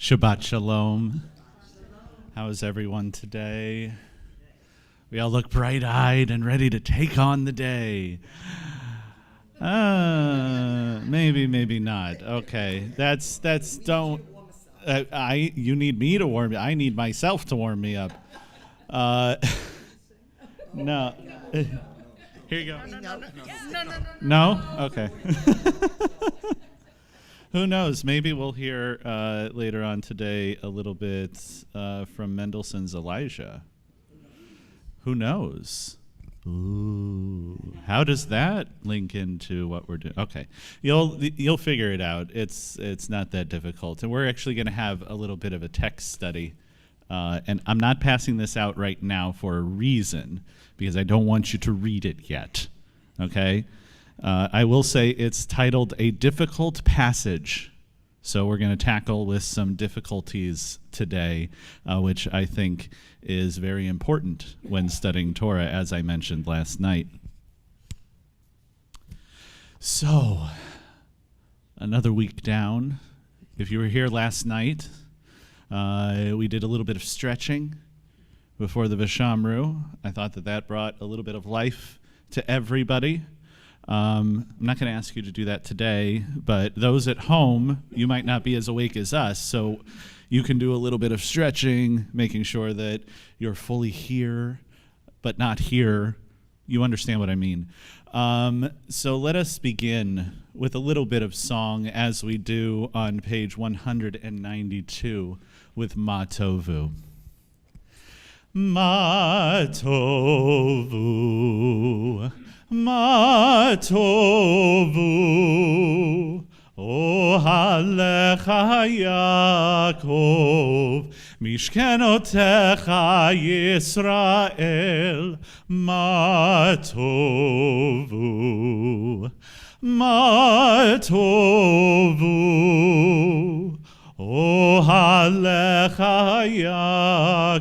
Shabbat shalom. How is everyone today? We all look bright-eyed and ready to take on the day. Maybe not. Okay, don't. You need me to warm you. I need myself to warm me up. No. Here you go. No? Okay. Who knows? Maybe we'll hear later on today a little bit from Mendelssohn's Elijah. Who knows? Ooh, how does that link into what we're doing? Okay, you'll figure it out. It's not that difficult, and we're actually going to have a little bit of a text study. And I'm not passing this out right now for a reason, because I don't want you to read it yet. Okay. I will say it's titled A Difficult Passage. So we're going to tackle with some difficulties today, which I think is very important when studying Torah, as I mentioned last night. So, another week down. If you were here last night, we did a little bit of stretching before the Vishamru. I thought that brought a little bit of life to everybody. I'm not going to ask you to do that today, but those at home, you might not be as awake as us, so you can do a little bit of stretching, making sure that you're fully here, but not here. You understand what I mean. So let us begin with a little bit of song, as we do on page 192 with Ma Tovu. Ma Tovu, Ma Tovu, Ohalecha Yaakov, Mishkenotecha Yisrael, Ma Tovu, Ma Tovu, Ohalecha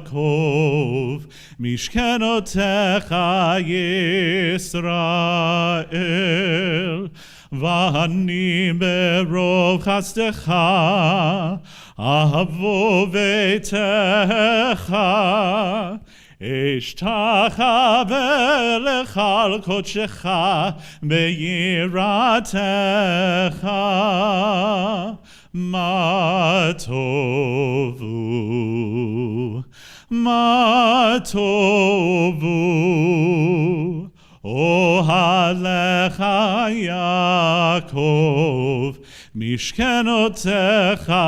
Yaakov, Mishkenotecha Yisrael, V'ani berov chastecha, avo veitecha, Eshtacha velechal kodshecha, be'yiratecha, Ma tovu, Ma tovu, Ohalecha Yaakov, Mishkenotecha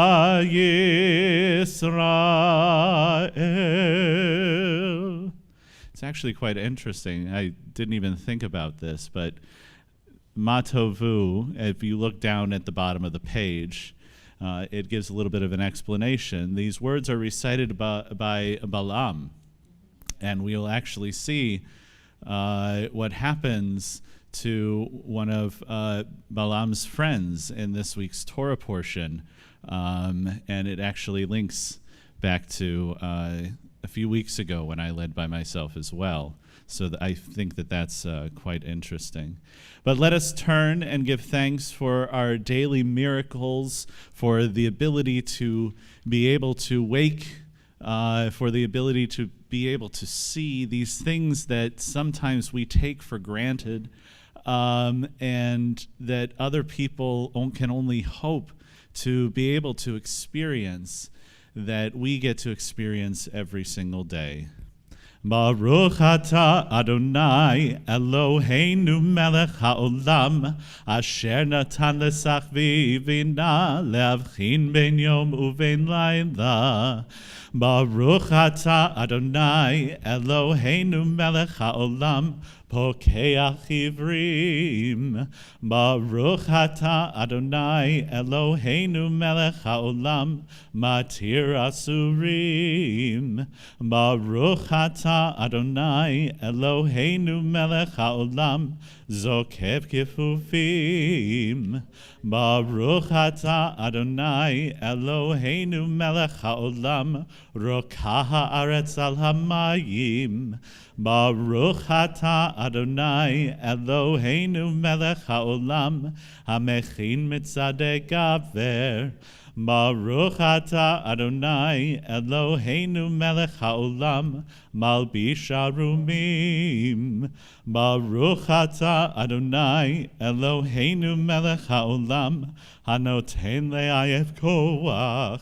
Yisrael. It's actually quite interesting. I didn't even think about this, but Ma Tovu, if you look down at the bottom of the page, it gives a little bit of an explanation. These words are recited by Balaam, and we'll actually see what happens to one of Balaam's friends in this week's Torah portion. And it actually links back to a few weeks ago when I led by myself as well. So I think that's quite interesting. But let us turn and give thanks for our daily miracles, for the ability to be able to wake, for the ability to be able to see these things that sometimes we take for granted, and that other people can only hope to be able to experience, that we get to experience every single day. Baruch atah Adonai Eloheinu melech haolam, asher natan lesachvi vina leavchin ben yom uven laila. Baruch atah Adonai Eloheinu melech haolam, pokeach ivrim. Baruch atah Adonai Eloheinu melech haolam, matir asurim. Baruch atah Adonai Eloheinu melech haolam, zokef kifufim. Baruch atah Adonai Eloheinu melech haolam, rokah haaretz al hamayim. Baruch atah Adonai Eloheinu melech haolam hamechin mitzadei gaver. Baruch atah Adonai Eloheinu melech haolam malbish arumim. Baruch atah Adonai Eloheinu melech haolam hanoten le'ayev koach.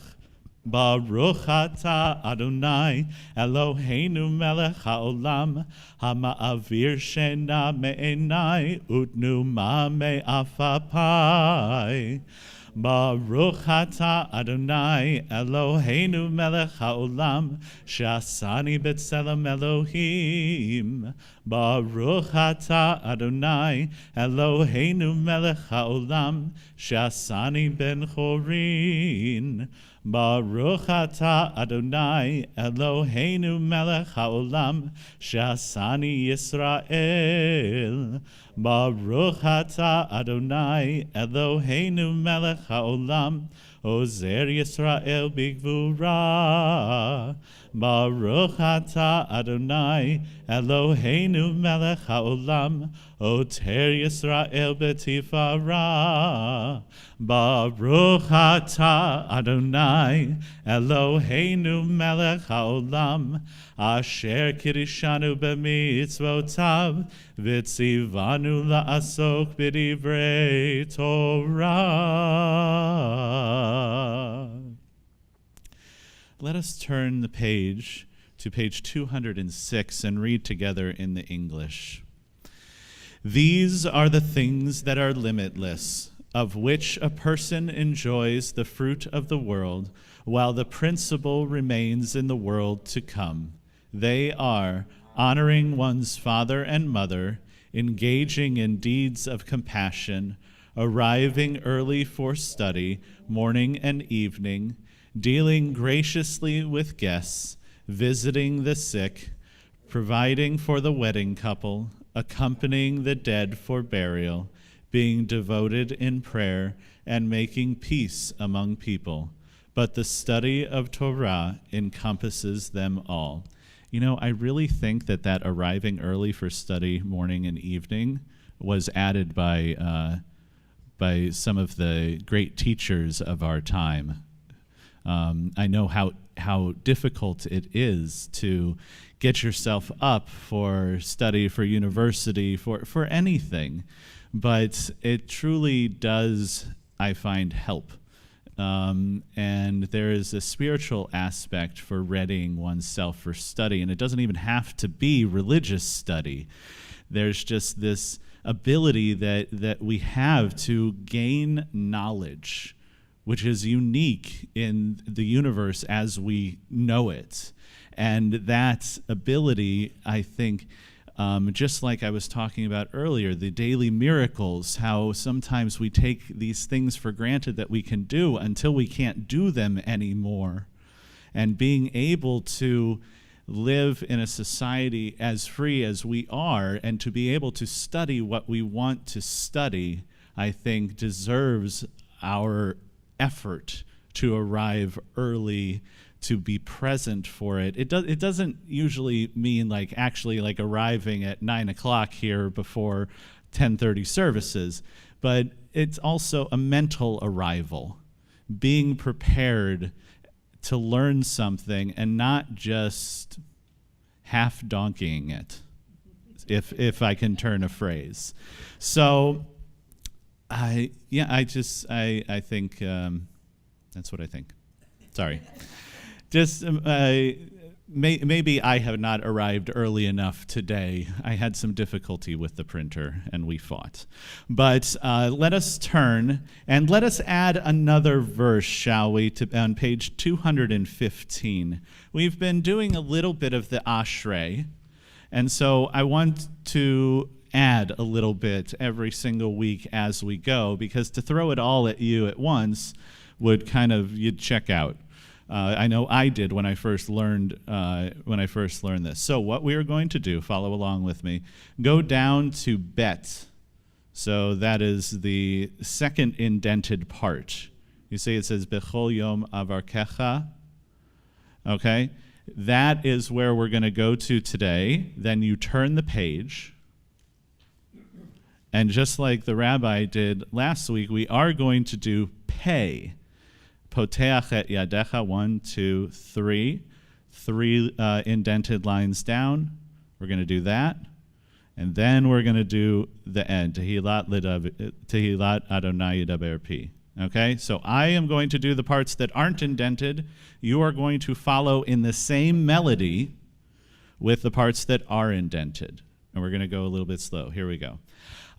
Baruch atah Adonai Eloheinu melech haolam hama'avir shena me'enai utnuma me'afapai. Baruch atah Adonai Eloheinu melech haolam shasani b'tselem Elohim. Baruch atah Adonai Eloheinu melech haolam shasani ben chorin. Baruch atah Adonai Eloheinu melech haolam shasani Yisrael. Baruch atah Adonai Eloheinu melech haolam ozer Yisrael bigvura. Baruch atah Adonai Eloheinu melech haolam oter Yisrael betifara. Baruch atah Adonai Eloheinu melech haolam asher kirishanu b'mitzvotav v'tzivanu la'asok b'divrei Torah. Let us turn the page to page 206 and read together in the English. These are the things that are limitless, of which a person enjoys the fruit of the world, while the principle remains in the world to come. They are honoring one's father and mother, engaging in deeds of compassion, arriving early for study, morning and evening, dealing graciously with guests, visiting the sick, providing for the wedding couple, accompanying the dead for burial, being devoted in prayer, and making peace among people. But the study of Torah encompasses them all. You know, I really think that arriving early for study, morning and evening, was added by some of the great teachers of our time. I know how difficult it is to get yourself up for study, for university, for anything, but it truly does, I find, help. And there is a spiritual aspect for readying oneself for study, and it doesn't even have to be religious study. There's just this ability that we have to gain knowledge, which is unique in the universe as we know it. And that ability, I think, just like I was talking about earlier, the daily miracles, how sometimes we take these things for granted that we can do until we can't do them anymore. And being able to live in a society as free as we are and to be able to study what we want to study, I think deserves our effort to arrive early, to be present for it. It doesn't usually mean actually arriving at 9 o'clock here before 10:30 services, but it's also a mental arrival, being prepared to learn something and not just half donkeying it, if I can turn a phrase. So I think that's what I think. Sorry. Just maybe I have not arrived early enough today. I had some difficulty with the printer, and we fought. But let us turn, and let us add another verse, shall we, on page 215. We've been doing a little bit of the Ashrei, and so I want to add a little bit every single week as we go, because to throw it all at you at once would you'd check out. I know I did when I first learned this. So what we are going to do, follow along with me, go down to bet. So that is the second indented part. You see it says Bechol Yom Avarkecha. Okay? That is where we're going to go to today. Then you turn the page. And just like the rabbi did last week, we are going to do pay. Poteach et yadecha, 1, 2, 3. 3 indented lines down. We're going to do that. And then we're going to do the end. Tehilat Adonai Yidaber Pi. Okay, so I am going to do the parts that aren't indented. You are going to follow in the same melody with the parts that are indented. And we're going to go a little bit slow. Here we go.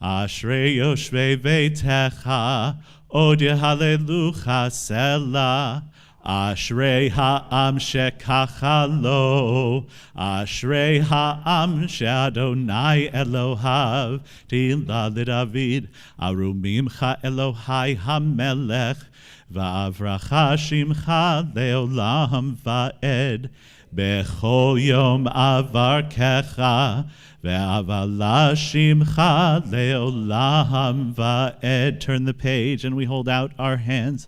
Ashrei yoshvei beitecha, od yehalelucha selah. Ashrei ha'am shekacha lo, Ashrei ha'am she'adonai Elohav, Tila leDavid, arumimcha Elohai hamelech, va'avracha shimcha leolam va'ed, bechol yom avarkecha, ve'avala shimcha leolam va'ed. Turn the page and we hold out our hands.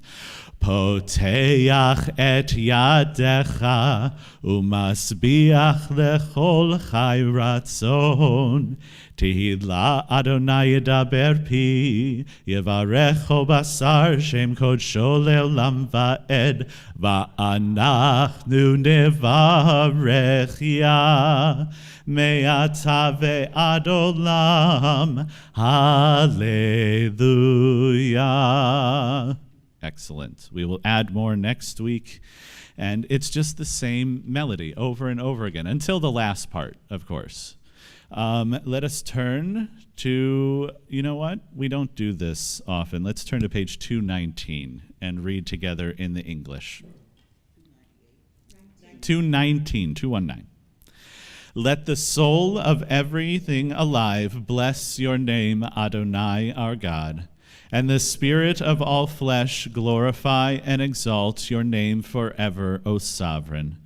Poteach et yadecha umasbiach lechol chai ratzon Tehila Adonai Yidaber Pi Yevarecho basar Shem kodsho leolam va'ed Va'anachnu nevarech ya Me'ata ve'ad olam Hallelujah. Excellent. We will add more next week. And it's just the same melody over and over again, until the last part, of course. Let us turn to, you know what? We don't do this often. Let's turn to page 219 and read together in the English. 219. Let the soul of everything alive bless your name, Adonai, our God. And the spirit of all flesh glorify and exalt your name forever, O Sovereign.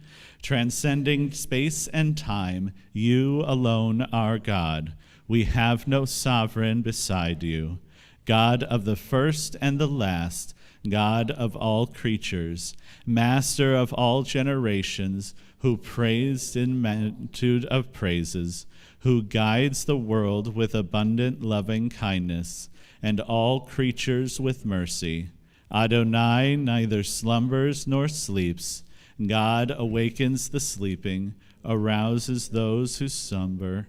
Transcending space and time, you alone are God. We have no sovereign beside you. God of the first and the last, God of all creatures, Master of all generations, who praised in multitude of praises, who guides the world with abundant loving kindness, and all creatures with mercy. Adonai neither slumbers nor sleeps. God awakens the sleeping, arouses those who slumber.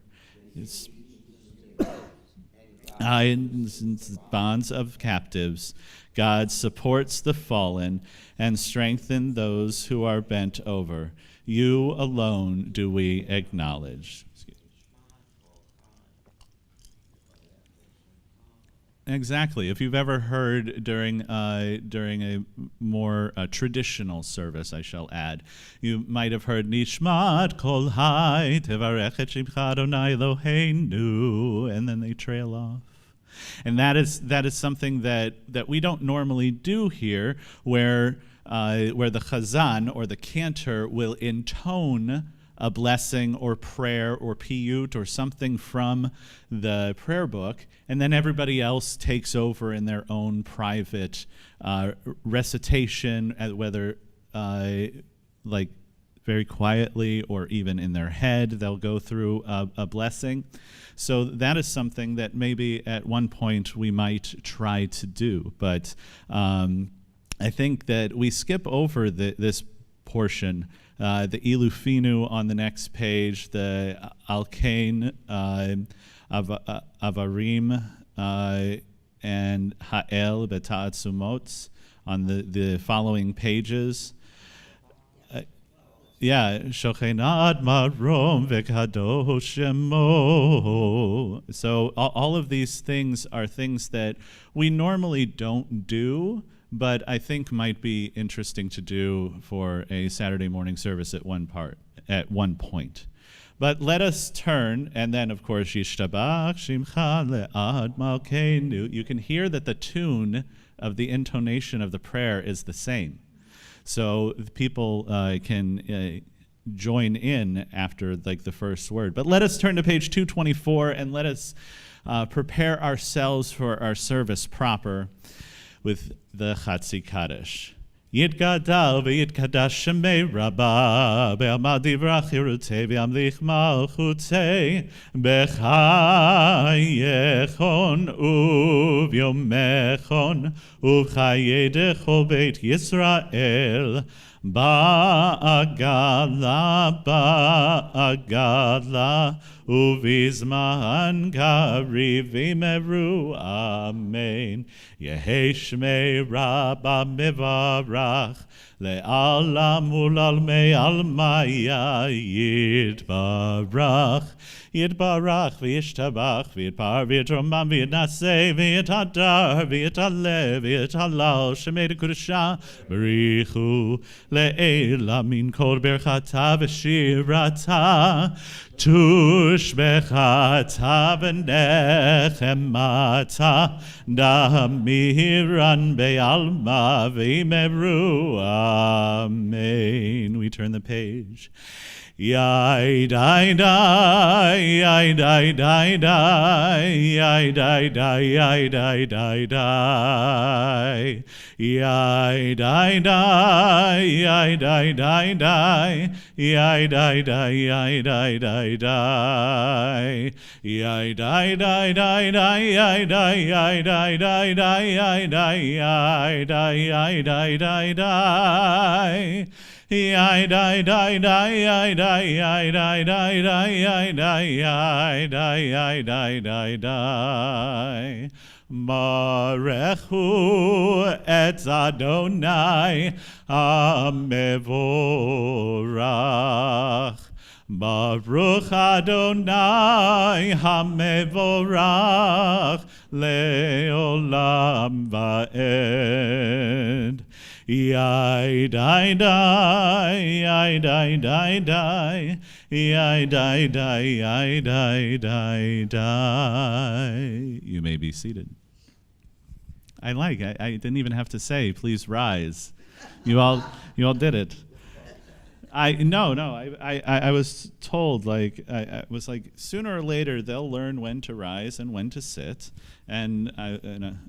Bonds of captives. God supports the fallen and strengthens those who are bent over. You alone do we acknowledge. Exactly. If you've ever heard during a more traditional service, I shall add, you might have heard Nishmat Kol Hai Tevarech et Shimcha Adonai Eloheinu, and then they trail off. And that is something that we don't normally do here, where the chazan or the cantor will intone a blessing or prayer or piyut or something from the prayer book, and then everybody else takes over in their own private recitation, whether like very quietly or even in their head, they'll go through a blessing. So that is something that maybe at one point we might try to do, but I think that we skip over this portion. The Ilufinu on the next page, the Alkain, Avarim, and Ha'el Beta'atzumot on the following pages. Shochenad Marom Vekadosh Shemo. So all of these things are things that we normally don't do, but I think might be interesting to do for a Saturday morning service at one point. But let us turn, and then of course, Yishtabach Shimcha Le'ad Malkeinu. You can hear that the tune of the intonation of the prayer is the same. So people can join in after like the first word. But let us turn to page 224 and let us prepare ourselves for our service proper with the Chatzi Kaddish. Yitgadal v'yitkadash shemei rabba be'amad divrach yirutei v'yamlich malchutei b'chayechon uvyomechon uv'chayedecho beit Yisrael ba'agala uvizman kariv v'meru amen. Yehei shmei rabba mivarach le'alam ulalmei almaya yitbarach yitbarach v'yishtabach v'yitpar v'yitromam v'yitnaseh v'yitadar v'yitaleh v'yitalal shemei dekudusha b'richu le'ela min kol berchata v'shirata tushbechata v'nechemata damiran be'alma v'meru amen. We turn the page. Yai dai dai, yai dai dai dai, yai dai dai, yai dai dai dai, yai dai dai, yai dai dai dai, yai dai dai, yai dai dai dai, yai dai dai dai dai, yai dai, yai dai dai dai, yai dai, yai dai, yai dai dai dai. Yai dai dai dai yai dai yai dai dai dai yai dai yai dai yai dai dai dai. Barechu et Adonai hamevorach. Baruch Adonai hamevorach leolam vaed. Yai dai dai, yai dai dai dai, yai dai dai, yai dai dai dai. You may be seated. I didn't even have to say, please rise. You all did it. I was told, I was like, sooner or later they'll learn when to rise and when to sit. And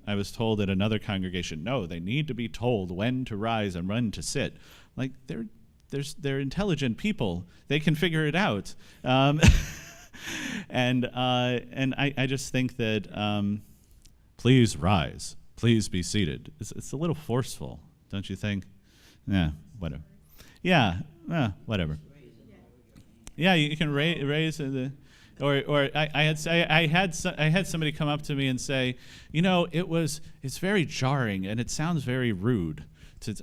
I was told at another congregation, no, they need to be told when to rise and when to sit. Like, they're intelligent people. They can figure it out. And I just think that please rise, please be seated. It's a little forceful, don't you think? Yeah, whatever. Yeah, whatever. Yeah, you can raise the, or I had somebody come up to me and say, it's very jarring and it sounds very rude.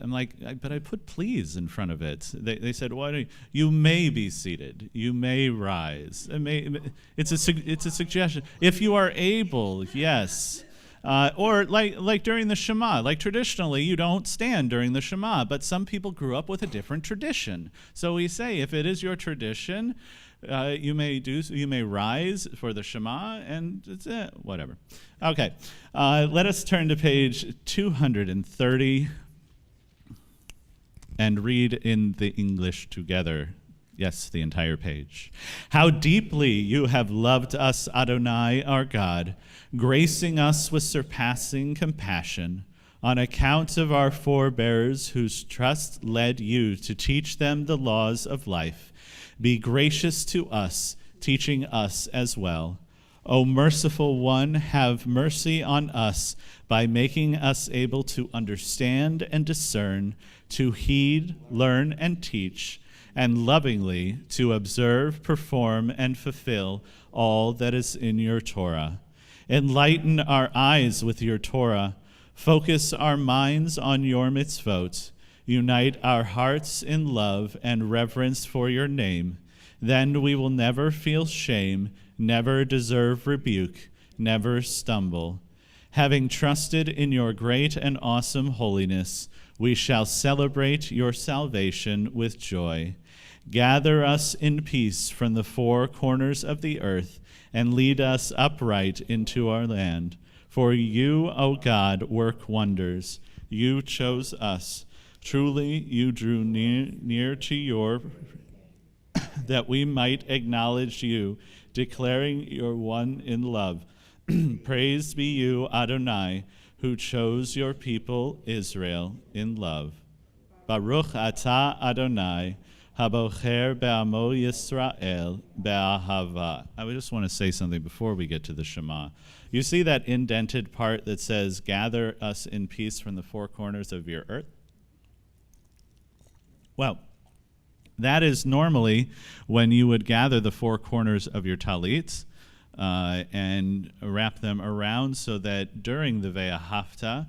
I'm like, but I put please in front of it. They said, why don't you may be seated, you may rise. It's a suggestion. If you are able, yes. Or like during the Shema, like traditionally you don't stand during the Shema, but some people grew up with a different tradition. So we say, if it is your tradition, you may rise for the Shema, and it's whatever. Okay, let us turn to page 230 and read in the English together. Yes, the entire page. How deeply you have loved us, Adonai, our God, gracing us with surpassing compassion, on account of our forebears whose trust led you to teach them the laws of life. Be gracious to us, teaching us as well. O merciful one, have mercy on us by making us able to understand and discern, to heed, learn, and teach, and lovingly to observe, perform, and fulfill all that is in your Torah. Enlighten our eyes with your Torah. Focus our minds on your mitzvot. Unite our hearts in love and reverence for your name. Then we will never feel shame, never deserve rebuke, never stumble. Having trusted in your great and awesome holiness, we shall celebrate your salvation with joy. Gather us in peace from the four corners of the earth, and lead us upright into our land. For you, O God, work wonders. You chose us. Truly, you drew near to your, that we might acknowledge you, declaring your one in love. Praise be you, Adonai, who chose your people Israel in love. Baruch Ata Adonai, Habocher Be'amo Yisrael Be'ahava. I would just want to say something before we get to the Shema. You see that indented part that says, gather us in peace from the four corners of your earth? Well, that is normally when you would gather the four corners of your talits and wrap them around so that during the Ve'ahavta,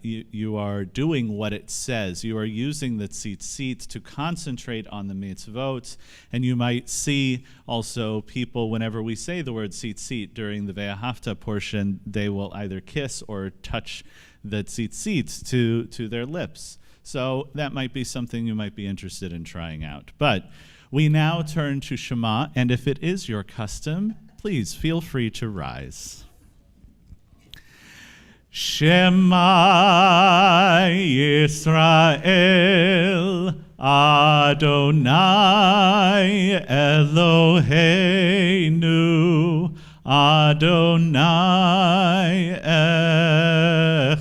you are doing what it says. You are using the tzitzit to concentrate on the mitzvot, and you might see also people, whenever we say the word tzitzit during the Ve'ahavta portion, they will either kiss or touch the tzitzit to their lips. So that might be something you might be interested in trying out. But we now turn to Shema, and if it is your custom, please feel free to rise. Shema Yisrael, Adonai Eloheinu, Adonai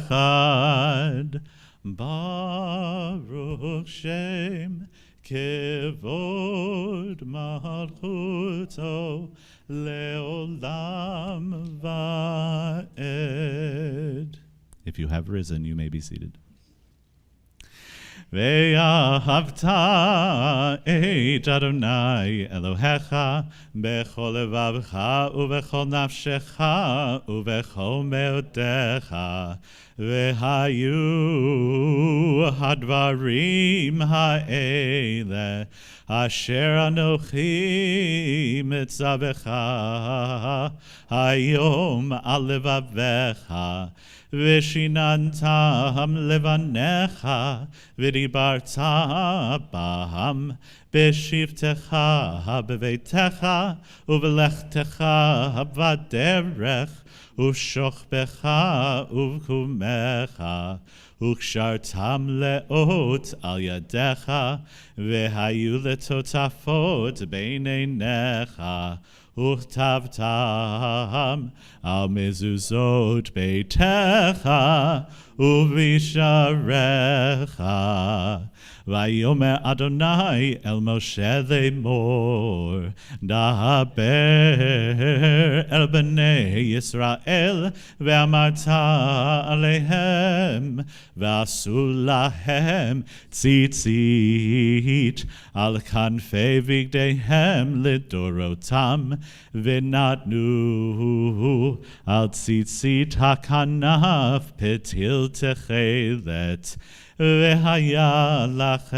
Echad, Baruch Shem Kevod Malchuto Leolam Va'ed. If you have risen, you may be seated. Ve'ahavta et Adonai Elohecha bechol levavcha uvechol nafshecha uvechol meotecha ve'hayu hadvarim ha'ele asher anochi mitzavecha hayom al levavecha Vishinantam levanecha, vidibarta baham, beshivtecha bevetecha, uvelechtecha vaderech, ushochbecha uvkumecha, ukshartam leot al yadecha, vehayu letotafot beinenecha, Uchtavtam al mezuzot beitecha uvisharecha. Vayomer Adonai el Moshe lemor, daber el bnei Yisrael ve'amarta alehem ve'asu lahem tzitzit al kanfei vigdehem lidorotam v'natnu al tzitzit hakanaf petil techelet V'haya lachem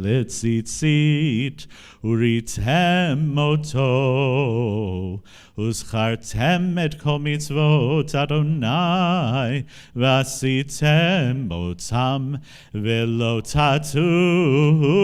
litzitzit uritem moto uzchartem et kol mitzvot Adonai v'asitem motam v'lo taturu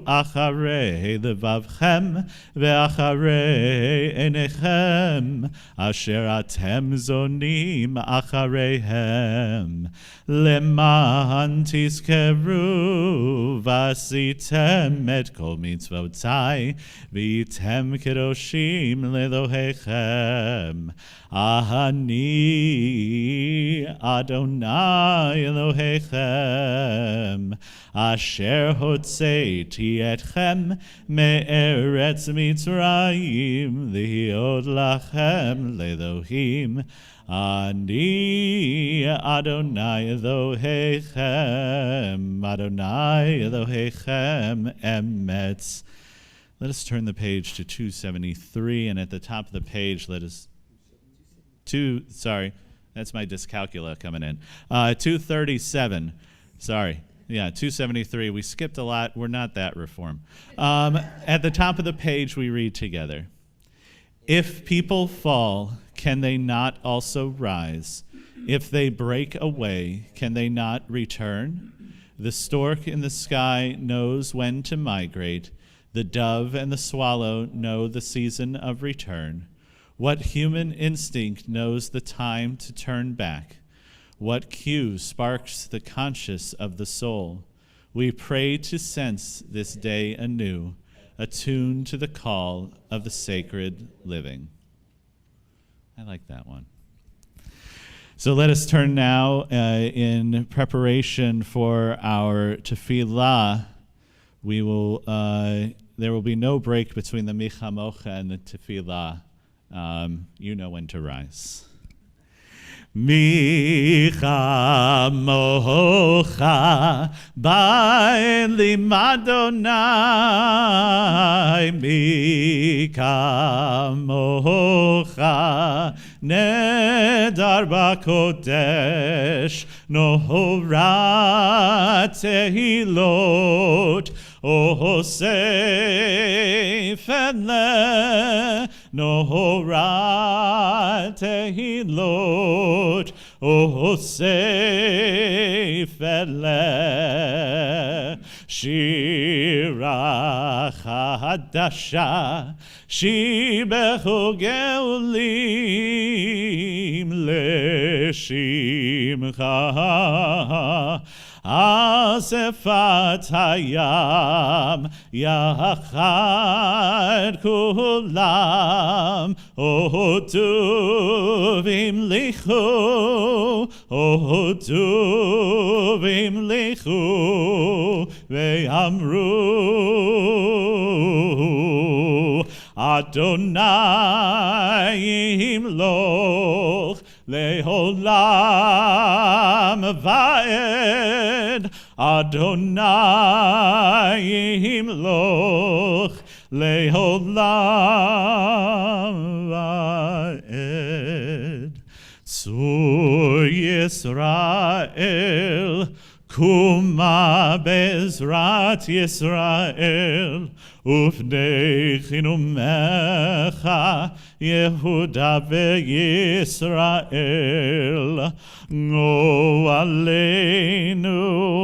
acharei levavchem ve'acharei enechem asher atem zonim achareihem Leman tizkeru v'asitem et kol mitzvotai v'item kedoshim lelohechem Ahani Adonai Elohechem Asher hotzeiti etchem me'eretz Mitzrayim lihiod lachem lelohim Ani Adonai Elohechem, Adonai Elohechem emetz. Let us turn the page to 273, and at the top of the page, that's my dyscalculia coming in. 237, sorry. Yeah, 273. We skipped a lot. We're not that reform. At the top of the page, we read together. If people fall, can they not also rise? If they break away, can they not return? The stork in the sky knows when to migrate. The dove and the swallow know the season of return. What human instinct knows the time to turn back? What cue sparks the conscience of the soul? We pray to sense this day anew, attuned to the call of the sacred living. I like that one. So let us turn now in preparation for our tefillah. We will. There will be no break between the Michamocha and the tefillah. You know when to rise. Michamocha ba'elim Adonai, Michamocha nedar b'kodesh, nohora tehilot, Osef ele, nohora tehilot, Osef ele, shira chadasha, shibechu geulim leshimcha, Asefat hayam yachad kulam, Otuvim lichu, Otuvim lichu, ve'amru Adonai yimloch le'olam va'ed, Adonai yimloch le'olam va'ed. Tzur Yisrael, Kuma bezrat Yisrael, Ufnei chinumecha Yehuda veYisrael. Go aleinu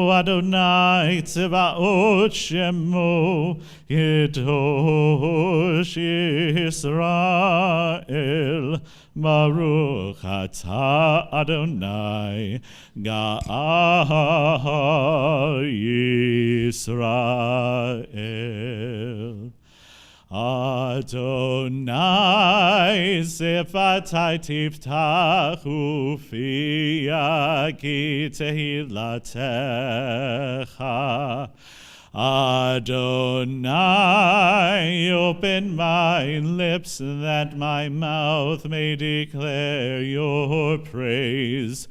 Adonai tzevaot shemo, Yedosh Yisrael. Baruch atah Adonai Ga'al Yisrael. Adonai sefatai tiftachu fiya ki tehilatecha. Adonai, open my lips that my mouth may declare your praise.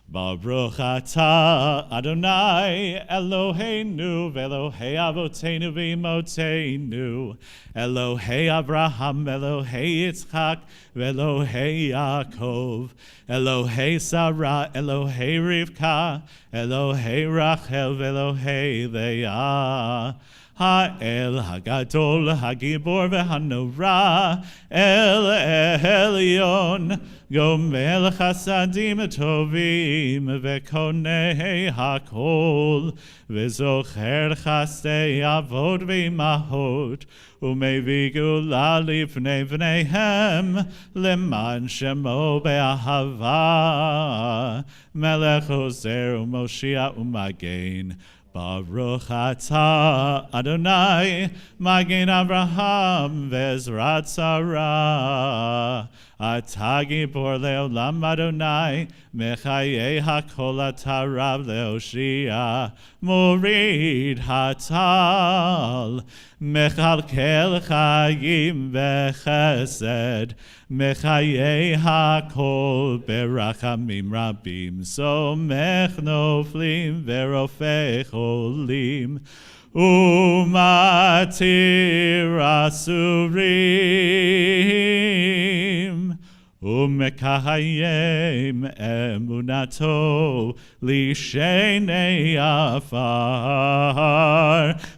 Baruch atah Adonai Eloheinu v'Elohei Avoteinu v'Imotenu, Elohei Abraham, Elohei Yitzchak, v'Elohei Yaakov, Elohei Sarah, Elohei Rivka, Elohei Rachel, v'Elohei Leah. Ha'el Hagadol Hagibor v'Hanora, El Elyon, Gomel Chasadim Tovim, V'Konei Hakol, V'Zocher Chasdei Avod v'Imahot, U'Mevi Gula Lifnei V'neihem, Leman Shemo Be'ahava, Melech Ozer U'Moshiach U'Magen. Baruch atah Adonai, Magen Avraham v'Ezrat Sarah. Atah gibor le'olam Adonai, Mechayei hakol atah Rav le'oshia, Morid hatal, Mechalkel chayim v'chesed, Mechayei hakol berachamim rabim, Somech noflim v'rofei cholim, Umatir asurim, Umekayem emunato lishenei afar,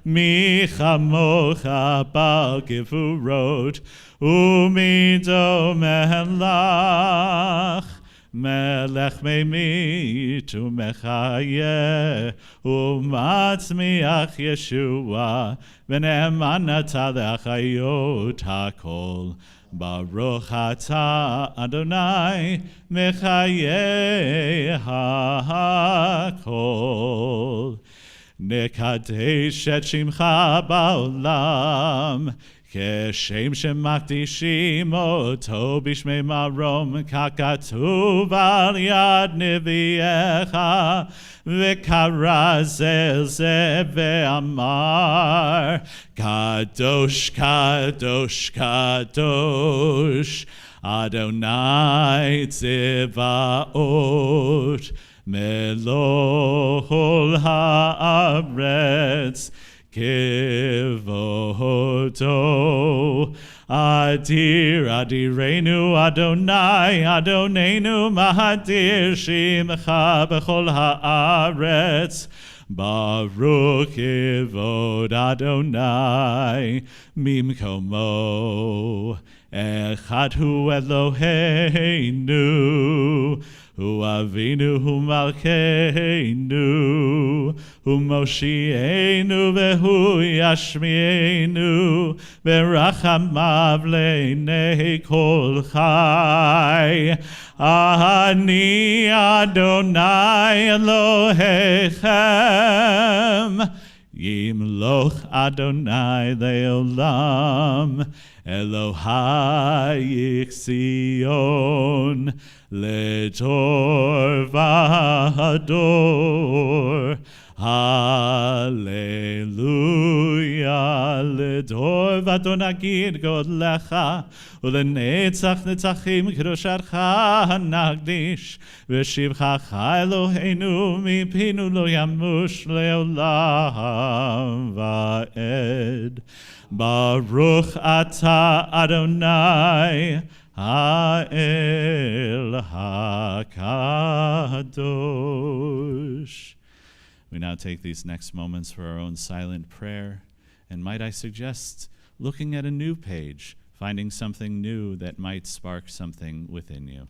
Michamocha bal gevurot, Umido melach, Melech meimit umechayeh, umatzmiach Yeshua, v'ne'eman atah le'achayot hakol. Baruch atah Adonai, mechayeh hakol. Nekadesh et shimcha ba'olam, כשם שמקדישים אותו בשמי מרום, ככתוב על יד נביאך, וקרא זה ואמר, קדוש, קדוש, קדוש, אדוני צבאות, מלוא כל הארץ, כבודו. אדיר אדירנו אדוני אדוננו מהדיר שמך בכל הארץ. ברוך כבוד אדוני ממקומו. אחד הוא אלוהינו, הוא אבינו, הוא מלכנו, הוא מושיענו והוא ישמיענו, ברחמיו לעיני כל חי. אני אדוני אלוהיכם, ימלוך אדוני לעולם, אלוהי ציון, לדור ודור. הללויה, לדור ודור נגיד גודלך, ולנצח נצחים קדושתך נקדיש, ושבחך אלוהינו מפינו לא ימוש לעולם ועד. ברוך אתה אדוני האל הקדוש. We now take these next moments for our own silent prayer, and might I suggest looking at a new page, finding something new that might spark something within you.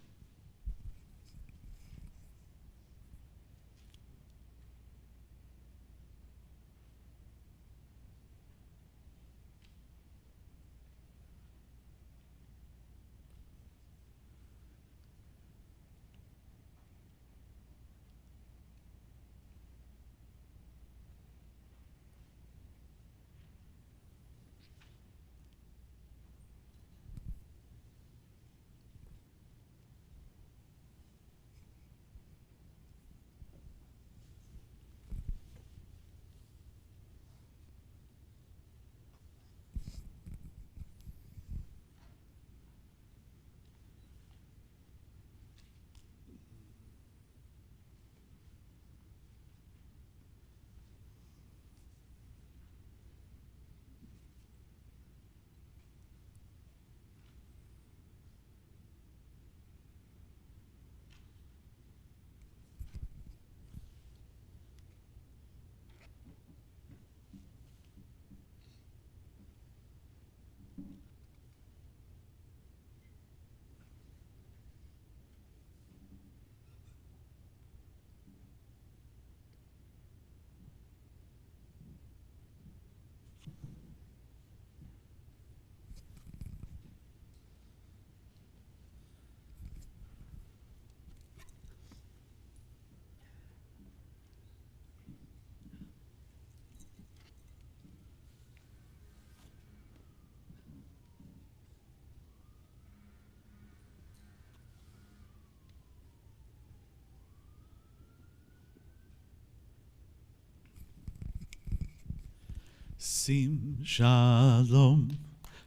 שים שלום,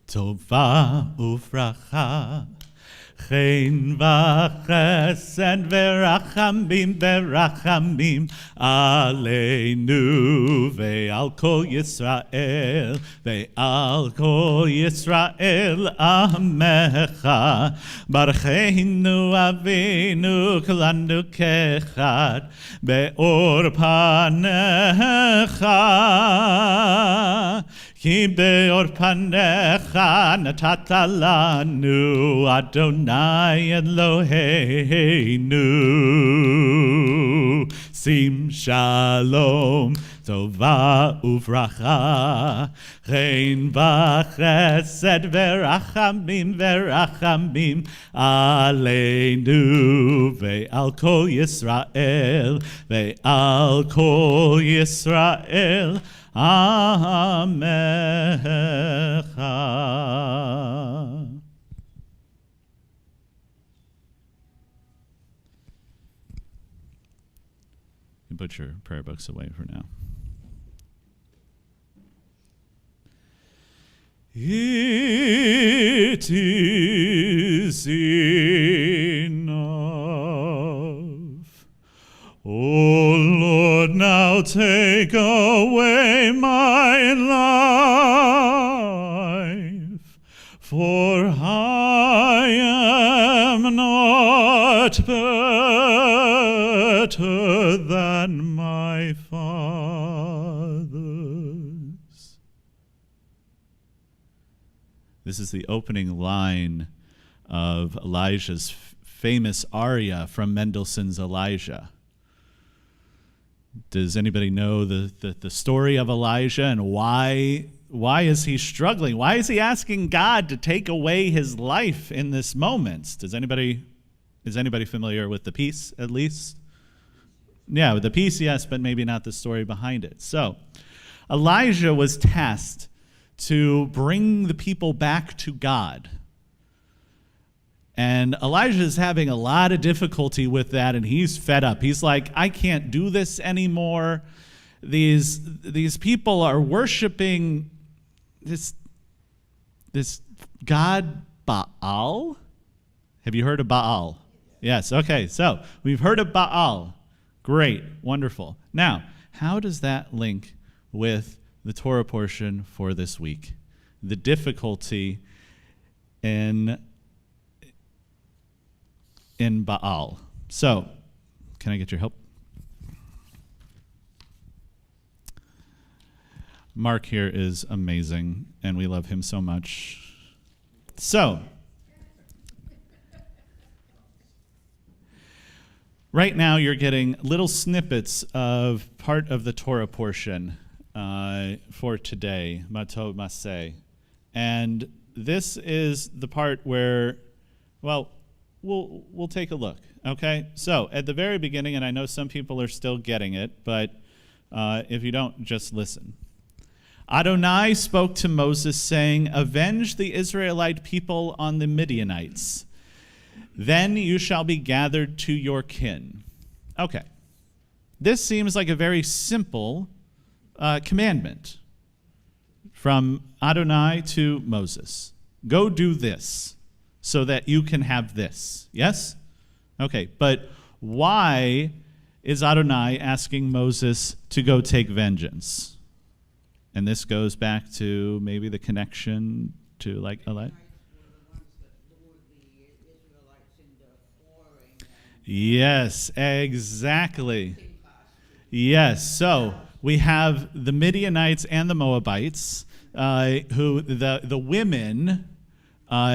טובה וברכה, חן וחסד ורחמים ברחמים עלינו ועל כל ישראל ועל כל ישראל עמך. ברכנו אבינו כולנו כאחד באור פניך, כי באור פניך נתת לנו אדוני אלוהינו. שים שלום, טובה וברכה, חן וחסד ורחמים ורחמים עלינו ועל כל ישראל ועל כל ישראל עמך. can put your prayer books away for now. It is enough. O Lord, now take away my life, for I am not better than my fathers. This is the opening line of Elijah's famous aria from Mendelssohn's Elijah. Does anybody know the story of Elijah and why is he struggling? Why is he asking God to take away his life in this moment? Is anybody familiar with the piece, at least? Yeah, with the piece, yes, but maybe not the story behind it. So, Elijah was tasked to bring the people back to God. And Elijah is having a lot of difficulty with that, and he's fed up. He's like, I can't do this anymore. These people are worshiping this god Baal. Have you heard of Baal? Yes, okay, so we've heard of Baal. Great, wonderful. Now, how does that link with the Torah portion for this week? The difficulty in Baal. So, can I get your help? Mark here is amazing, and we love him so much. So, right now you're getting little snippets of part of the Torah portion for today, Mato Maseh. And this is the part where, well, we'll take a look, okay? So, at the very beginning, and I know some people are still getting it, but if you don't, just listen. Adonai spoke to Moses, saying, avenge the Israelite people on the Midianites. Then you shall be gathered to your kin. Okay. This seems like a very simple commandment from Adonai to Moses. Go do this so that you can have this. Yes? Okay, but why is Adonai asking Moses to go take vengeance? And this goes back to maybe the connection to like Elijah. Yes, exactly. Yes, so we have the Midianites and the Moabites, who the women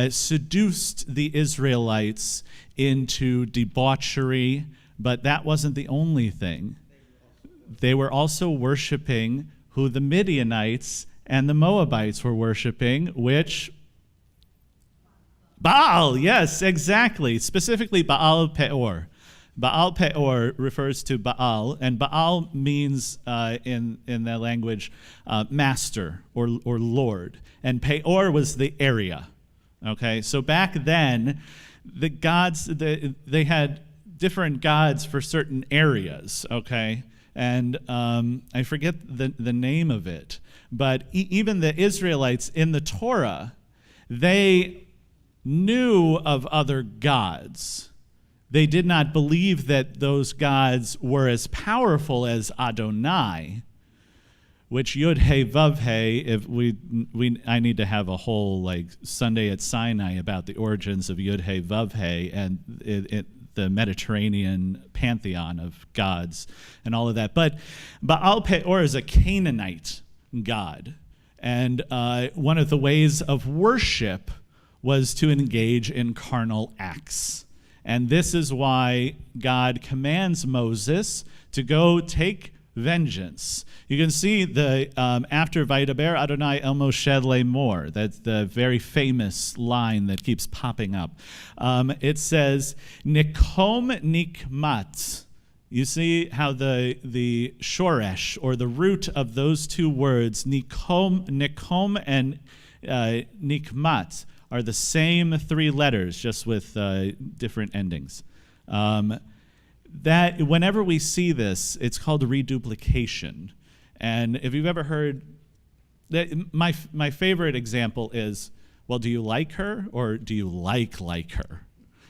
seduced the Israelites into debauchery, but that wasn't the only thing. They were also worshiping who the Midianites and the Moabites were worshiping, which Baal, yes, exactly. Specifically Baal Peor. Baal Peor refers to Baal, and Baal means in the language master or lord, and Peor was the area. Okay, so back then, the gods they had different gods for certain areas. Okay, and I forget the name of it, but even the Israelites in the Torah, they knew of other gods. They did not believe that those gods were as powerful as Adonai, which Yud He Vav He. If I need to have a whole like Sunday at Sinai about the origins of Yud He Vav He and the Mediterranean pantheon of gods and all of that. But Baal Peor is a Canaanite god, and one of the ways of worship was to engage in carnal acts. And this is why God commands Moses to go take vengeance. You can see the after Vaydaber Adonai el Moshe lemor. That's the very famous line that keeps popping up. It says, Nikom nikmat. You see how the shoresh, or the root of those two words, nikom and nikmat, are the same three letters, just with different endings. that whenever we see this, it's called reduplication. And if you've ever heard, my favorite example is, well, do you like her or do you like her?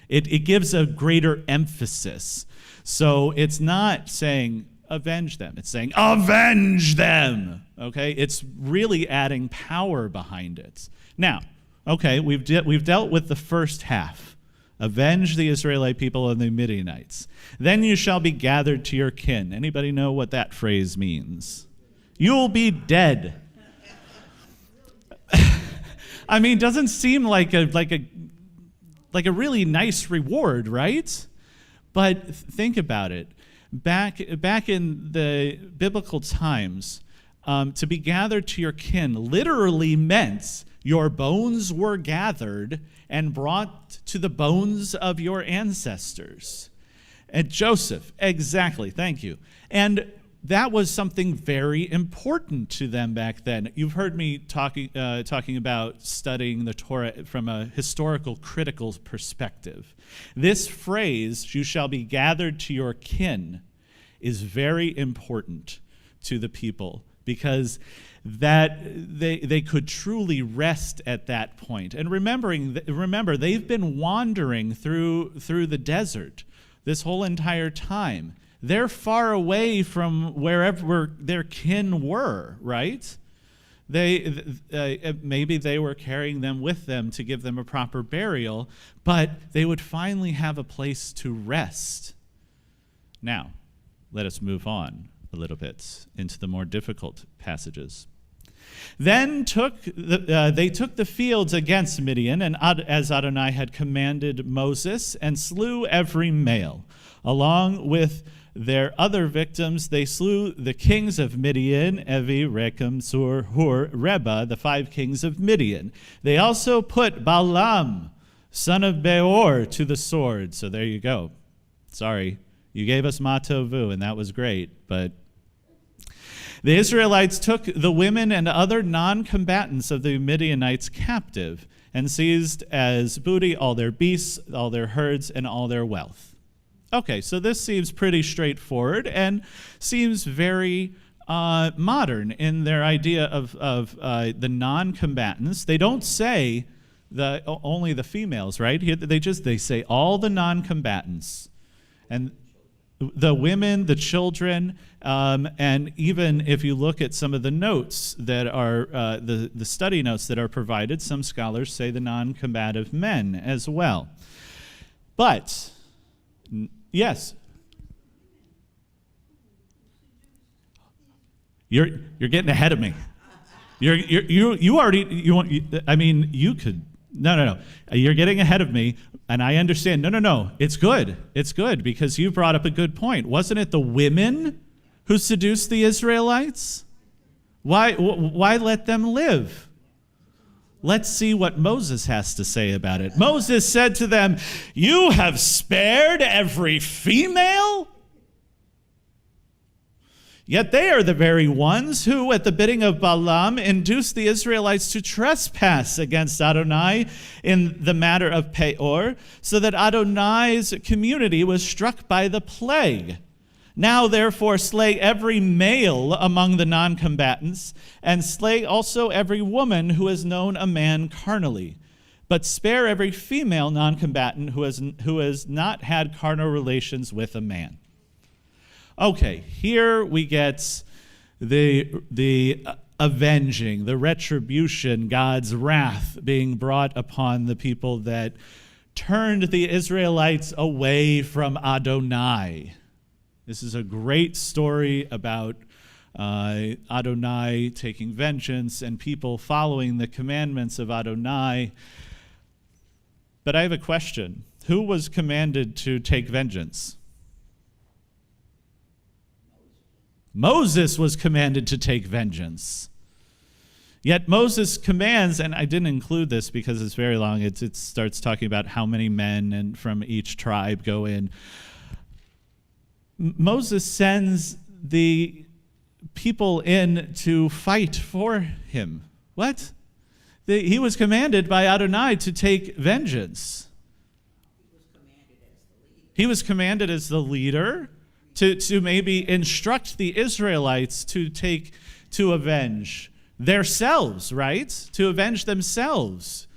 It gives a greater emphasis. So it's not saying avenge them. It's saying avenge them. Okay? It's really adding power behind it. Now, okay, we've dealt with the first half. Avenge the Israelite people and the Midianites. Then you shall be gathered to your kin. Anybody know what that phrase means? You'll be dead. I mean, doesn't seem like a really nice reward, right? But think about it. Back in the biblical times, to be gathered to your kin literally meant your bones were gathered and brought to the bones of your ancestors. And Joseph, exactly, thank you. And that was something very important to them back then. You've heard me talking about studying the Torah from a historical, critical perspective. This phrase, you shall be gathered to your kin, is very important to the people because that they could truly rest at that point. And remember, they've been wandering through the desert this whole entire time. They're far away from wherever their kin were, right? Maybe they were carrying them with them to give them a proper burial, but they would finally have a place to rest. Now, let us move on a little bit into the more difficult passages. Then they took the fields against Midian, and as Adonai had commanded Moses, and slew every male. Along with their other victims, they slew the kings of Midian, Evi, Rechem, Sur, Hur, Reba, the 5 kings of Midian. They also put Balaam, son of Beor, to the sword. So there you go. Sorry, you gave us Matovu, and that was great, but the Israelites took the women and other non-combatants of the Midianites captive and seized as booty all their beasts, all their herds, and all their wealth. Okay, so this seems pretty straightforward and seems very modern in their idea of the non-combatants. They don't say only the females, right? They say all the non-combatants. And the women, the children, and even if you look at some of the notes that are, the study notes that are provided, some scholars say the non-combative men as well. But, yes. You're getting ahead of me. You could. No. You're getting ahead of me, and I understand. No. It's good. It's good because you brought up a good point. Wasn't it the women who seduced the Israelites? Why let them live? Let's see what Moses has to say about it. Moses said to them, "You have spared every female? Yet they are the very ones who, at the bidding of Balaam, induced the Israelites to trespass against Adonai in the matter of Peor, so that Adonai's community was struck by the plague. Now, therefore, slay every male among the non-combatants, and slay also every woman who has known a man carnally. But spare every female non-combatant who has not had carnal relations with a man." Okay, here we get the avenging, the retribution, God's wrath being brought upon the people that turned the Israelites away from Adonai. This is a great story about Adonai taking vengeance and people following the commandments of Adonai. But I have a question. Who was commanded to take vengeance? Moses was commanded to take vengeance. Yet Moses commands, and I didn't include this because it's very long, it starts talking about how many men and from each tribe go in. Moses sends the people in to fight for him. What? He was commanded by Adonai to take vengeance. He was commanded as the leader. He was commanded as the leader to maybe instruct the Israelites to avenge themselves, right? To avenge themselves,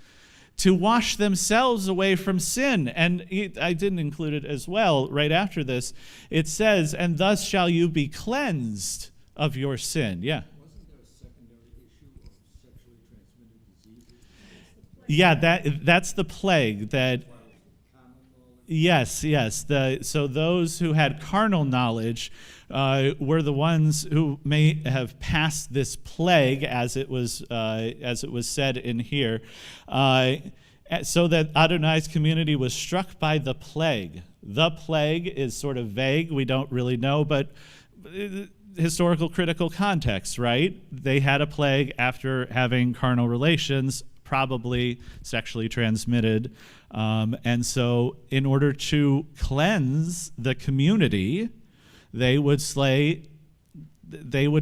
to wash themselves away from sin. And I didn't include it as well right after this. It says, and thus shall you be cleansed of your sin. Yeah. Wasn't there a secondary issue of sexually transmitted diseases? Yeah, that's the plague that. Yes. So those who had carnal knowledge were the ones who may have passed this plague, as it was said in here, so that Adonai's community was struck by the plague. The plague is sort of vague; we don't really know, but historical critical context, right? They had a plague after having carnal relations, probably sexually transmitted. And so in order to cleanse the community, they would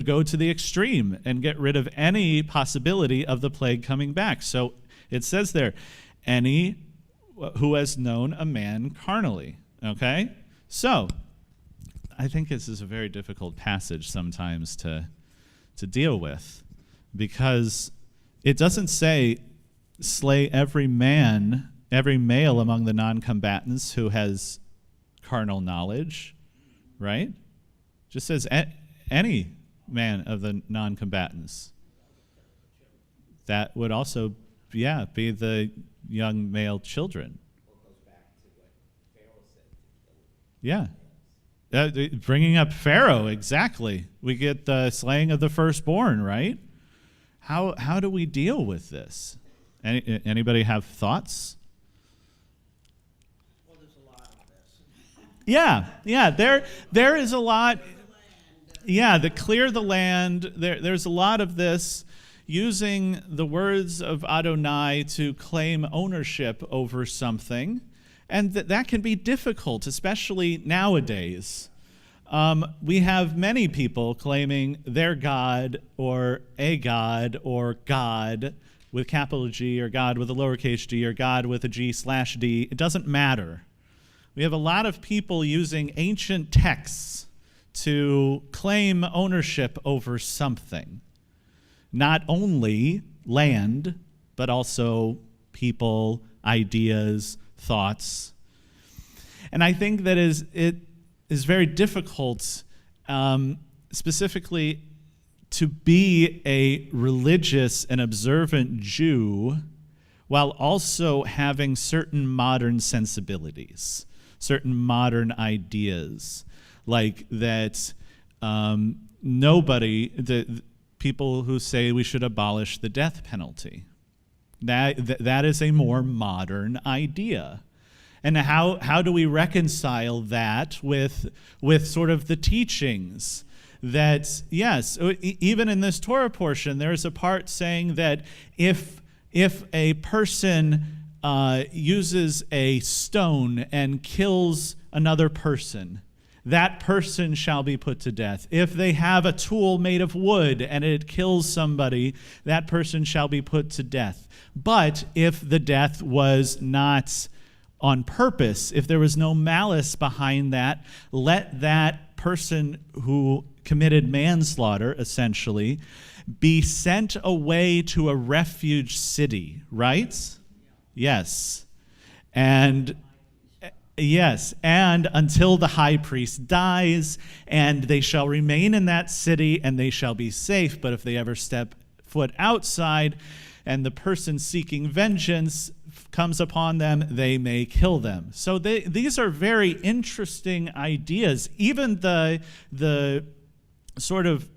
go to the extreme and get rid of any possibility of the plague coming back. So it says there, any who has known a man carnally, okay? So I think this is a very difficult passage sometimes to deal with, because it doesn't say slay every male among the non-combatants who has carnal knowledge, right? Just says any man of the non-combatants. That would also, be the young male children. Yeah. Bringing up Pharaoh, exactly. We get the slaying of the firstborn, right? How do we deal with this? Anybody have thoughts? Well, there's a lot of this. Yeah, there is a lot. Yeah, the clear the land. There's a lot of this, using the words of Adonai to claim ownership over something, and that can be difficult, especially nowadays. We have many people claiming their God or a God or God with capital G, or God with a lowercase g, or God with a G/D. It doesn't matter. We have a lot of people using ancient texts to claim ownership over something. Not only land, but also people, ideas, thoughts. And I think that it is very difficult, specifically to be a religious and observant Jew while also having certain modern sensibilities, certain modern ideas, like that the people who say we should abolish the death penalty. That is a more modern idea. And how do we reconcile that with sort of the teachings that, yes, even in this Torah portion, there's a part saying that if a person uses a stone and kills another person, that person shall be put to death. If they have a tool made of wood and it kills somebody, that person shall be put to death. But if the death was not on purpose, if there was no malice behind that, let that person who committed manslaughter, essentially, be sent away to a refuge city, right? Yes. And until the high priest dies, and they shall remain in that city, and they shall be safe. But if they ever step foot outside, and the person seeking vengeance comes upon them, they may kill them. So these are very interesting ideas. Even the sort of,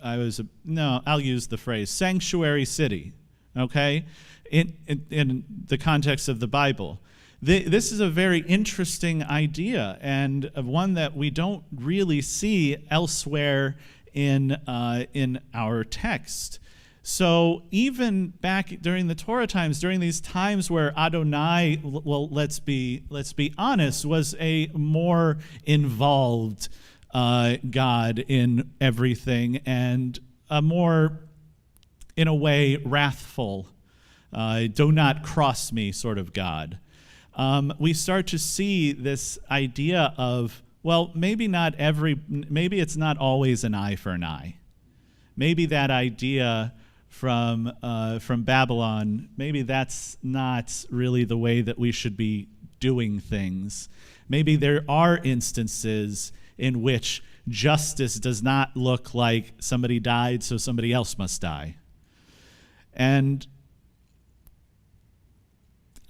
I'll use the phrase sanctuary city, okay, in the context of the Bible. This is a very interesting idea, and one that we don't really see elsewhere in our text. So even back during the Torah times, during these times where Adonai, well, let's be honest, was a more involved God in everything, and a more, in a way, wrathful, do not cross me sort of God. we start to see this idea of, well, maybe it's not always an eye for an eye. Maybe that idea from Babylon, maybe that's not really the way that we should be doing things. Maybe there are instances in which justice does not look like somebody died, so somebody else must die. And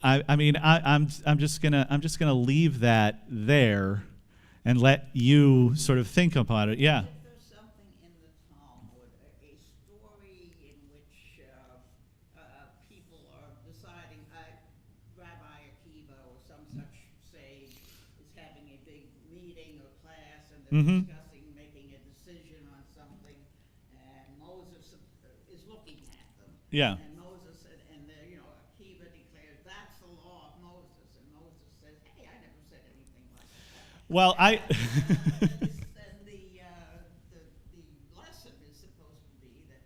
I'm just gonna leave that there and let you sort of think about it. Yeah. There's something in the Talmud, a story in which people are deciding, Rabbi Akiva or some such sage is having a big meeting or class, and they're discussing making a decision on something, and Moses is looking at them. Yeah. And Moses said, and Akiva declares that's the law of Moses, and Moses says, hey, I never said anything like that. Well, And the lesson is supposed to be that,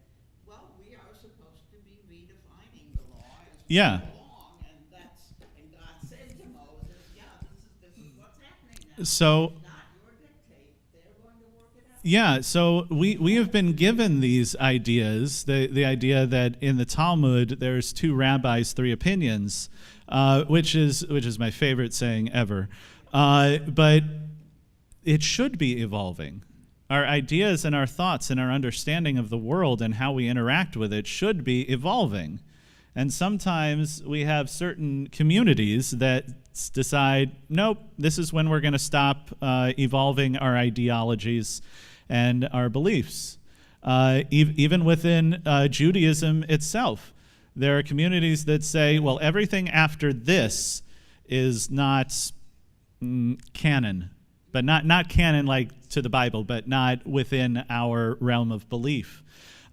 well, we are supposed to be redefining the law as we Yeah. go along, and God said to Moses, this is what's happening now. So It's not your dictate; they're going to work it out. yeah, so we have been given these ideas, the idea that in the Talmud there's 2 rabbis, 3 opinions, which is my favorite saying ever. But it should be evolving. Our ideas and our thoughts and our understanding of the world and how we interact with it should be evolving. And sometimes we have certain communities that decide, nope, this is when we're going to stop evolving our ideologies and our beliefs. Even within Judaism itself, there are communities that say, well, everything after this is not canon, but not canon like to the Bible, but not within our realm of belief.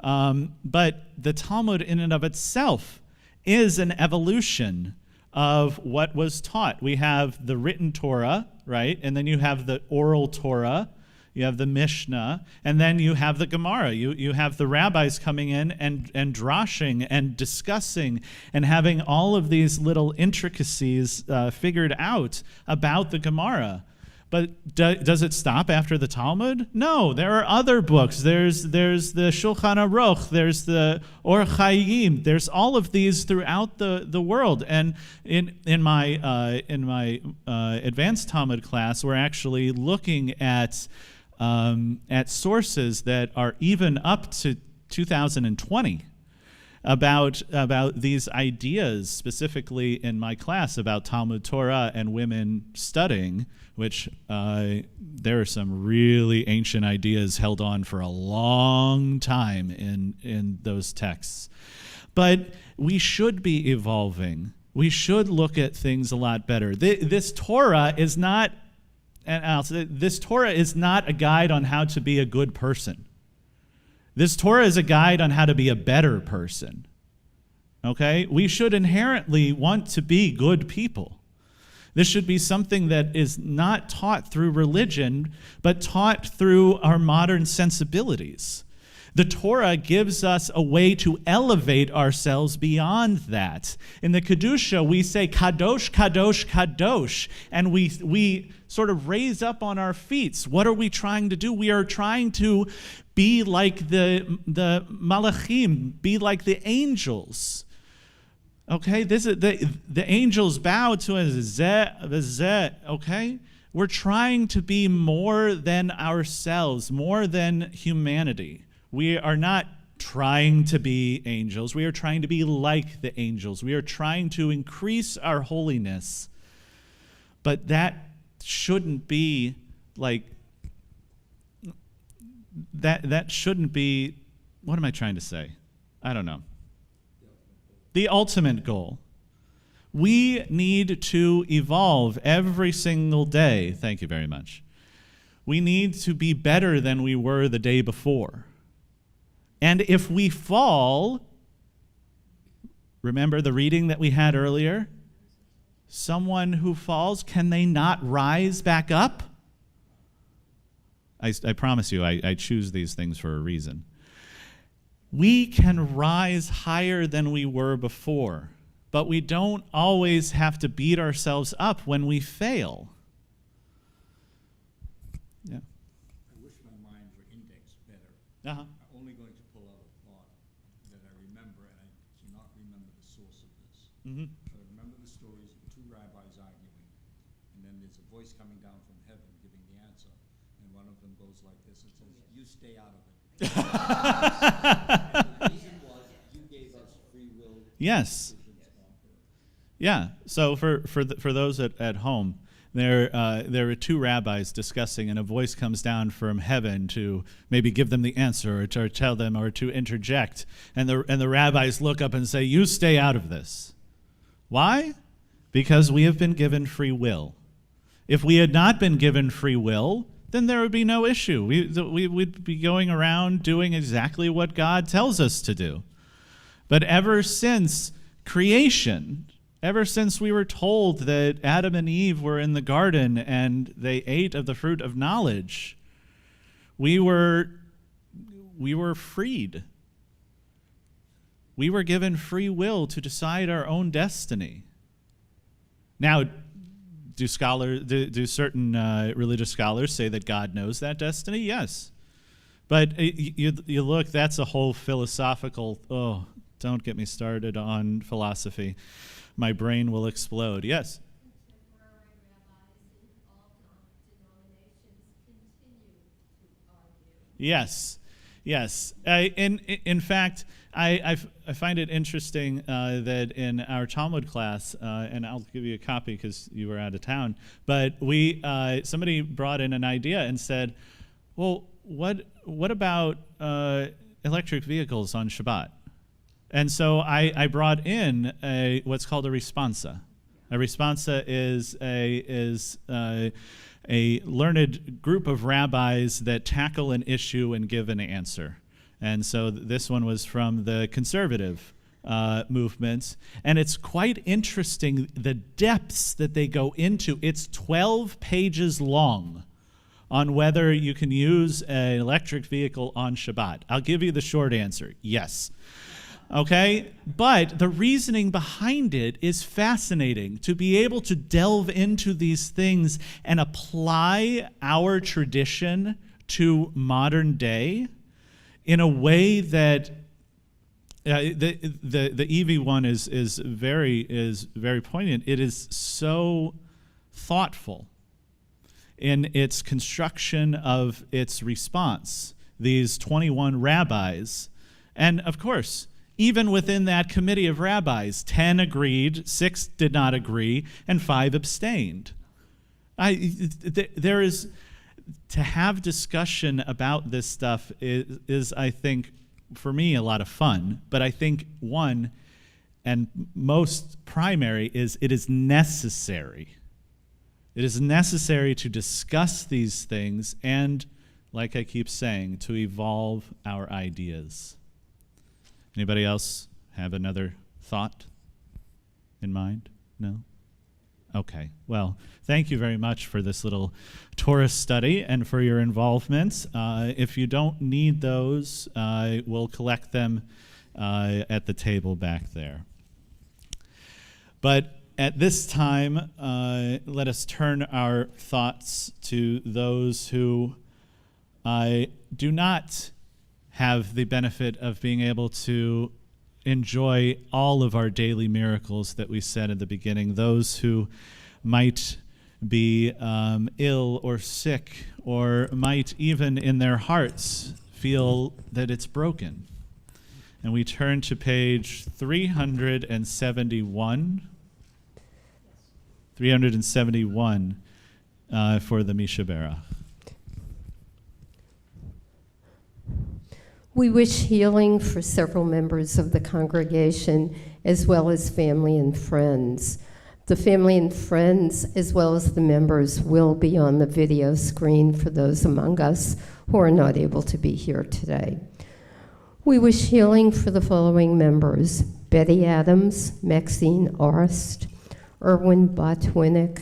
But the Talmud in and of itself is an evolution of what was taught. We have the written Torah, right? And then you have the oral Torah, you have the Mishnah, and then you have the Gemara. You have the rabbis coming in and drashing and discussing and having all of these little intricacies figured out about the Gemara. But does it stop after the Talmud? No, there are other books. There's the Shulchan Aruch, there's the Or Chaim, there's all of these throughout the world. And in my advanced Talmud class, we're actually looking at sources that are even up to 2020 about these ideas, specifically in my class about Talmud Torah and women studying, which there are some really ancient ideas held on for a long time in those texts. But we should be evolving. We should look at things a lot better. This Torah is not, and I'll say, this Torah is not a guide on how to be a good person. This Torah is a guide on how to be a better person. Okay? We should inherently want to be good people. This should be something that is not taught through religion, but taught through our modern sensibilities. The Torah gives us a way to elevate ourselves beyond that. In the Kedusha, we say, Kadosh, Kadosh, Kadosh, and we sort of raise up on our feet. What are we trying to do? We are trying to be like the Malachim, be like the angels. Okay, this is the angels bow to us, okay? We're trying to be more than ourselves, more than humanity. We are not trying to be angels. We are trying to be like the angels. We are trying to increase our holiness. But that shouldn't be like, that shouldn't be, what am I trying to say? I don't know. The ultimate goal. We need to evolve every single day. Thank you very much. We need to be better than we were the day before. And if we fall, remember the reading that we had earlier? Someone who falls, can they not rise back up? I promise you, I choose these things for a reason. We can rise higher than we were before. but we don't always have to beat ourselves up when we fail. Yeah. I wish my mind were indexed better. Uh-huh. I'm only going to pull out a thought that I remember, and I cannot remember the source of this. Mm-hmm. But I remember the stories of two rabbis arguing, and then there's a voice coming down from heaven giving the answer, and one of them goes like this and says, "You stay out of it." The reason was you gave us free will. Yes. Decisions on earth. Yeah. So for those at home, there were two rabbis discussing, and a voice comes down from heaven to maybe give them the answer or to tell them or to interject, and the rabbis look up and say, "You stay out of this." Why? Because we have been given free will. If we had not been given free will, then there would be no issue. We'd be going around doing exactly what God tells us to do. But ever since creation, ever since we were told that Adam and Eve were in the garden and they ate of the fruit of knowledge, we were freed. We were given free will to decide our own destiny. Now, do certain religious scholars say that God knows that destiny? Yes. But you look, that's a whole philosophical, don't get me started on philosophy. My brain will explode. Yes? Contemporary rabbis in all denominations continue to argue. Yes. Yes. In fact, I find it interesting that in our Talmud class, and I'll give you a copy because you were out of town, but somebody brought in an idea and said, well, what about electric vehicles on Shabbat? And so I brought in what's called a responsa. A responsa is a learned group of rabbis that tackle an issue and give an answer. And so this one was from the conservative movements. And it's quite interesting the depths that they go into. It's 12 pages long on whether you can use an electric vehicle on Shabbat. I'll give you the short answer, yes. Okay, but the reasoning behind it is fascinating. To be able to delve into these things and apply our tradition to modern day in a way that the EV one is very poignant. It is so thoughtful in its construction of its response. These 21 rabbis, and of course, even within that committee of rabbis, 10 agreed, 6 did not agree, and 5 abstained. There is, to have discussion about this stuff is, I think, for me, a lot of fun. But I think one, and most primary, is it is necessary. It is necessary to discuss these things and, like I keep saying, to evolve our ideas. Anybody else have another thought in mind? No? Okay. Well, thank you very much for this little tourist study and for your involvements. If you don't need those, we'll collect them at the table back there. But at this time, let us turn our thoughts to those who do not have the benefit of being able to enjoy all of our daily miracles that we said at the beginning, those who might be ill or sick, or might even in their hearts feel that it's broken. And we turn to page 371. 371 for the Mishabera. We wish healing for several members of the congregation, as well as family and friends. The family and friends, as well as the members, will be on the video screen for those among us who are not able to be here today. We wish healing for the following members: Betty Adams, Maxine Arst, Erwin Botwinick,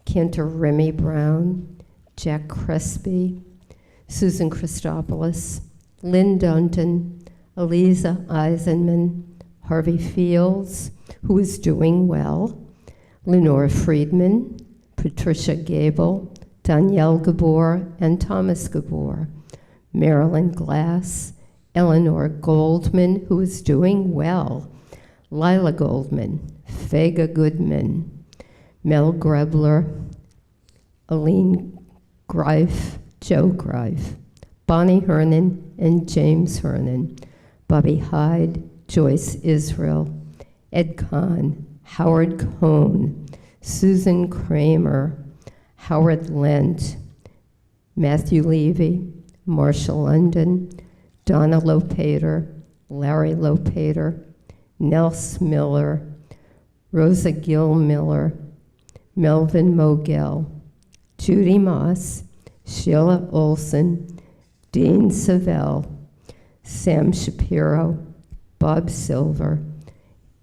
Cantor Remy Brown, Jack Crespi, Susan Christopoulos, Lynn Dunton, Eliza Eisenman, Harvey Fields, who is doing well, Lenore Friedman, Patricia Gable, Danielle Gabor, and Thomas Gabor, Marilyn Glass, Eleanor Goldman, who is doing well, Lila Goldman, Fega Goodman, Mel Grebler, Aline Greif, Joe Greif, Bonnie Hernan, and James Hernan, Bobby Hyde, Joyce Israel, Ed Kahn, Howard Cohn, Susan Kramer, Howard Lent, Matthew Levy, Marsha London, Donna Lopater, Larry Lopater, Nels Miller, Rosa Gill Miller, Melvin Mogel, Judy Moss, Sheila Olson, Dean Savell, Sam Shapiro, Bob Silver,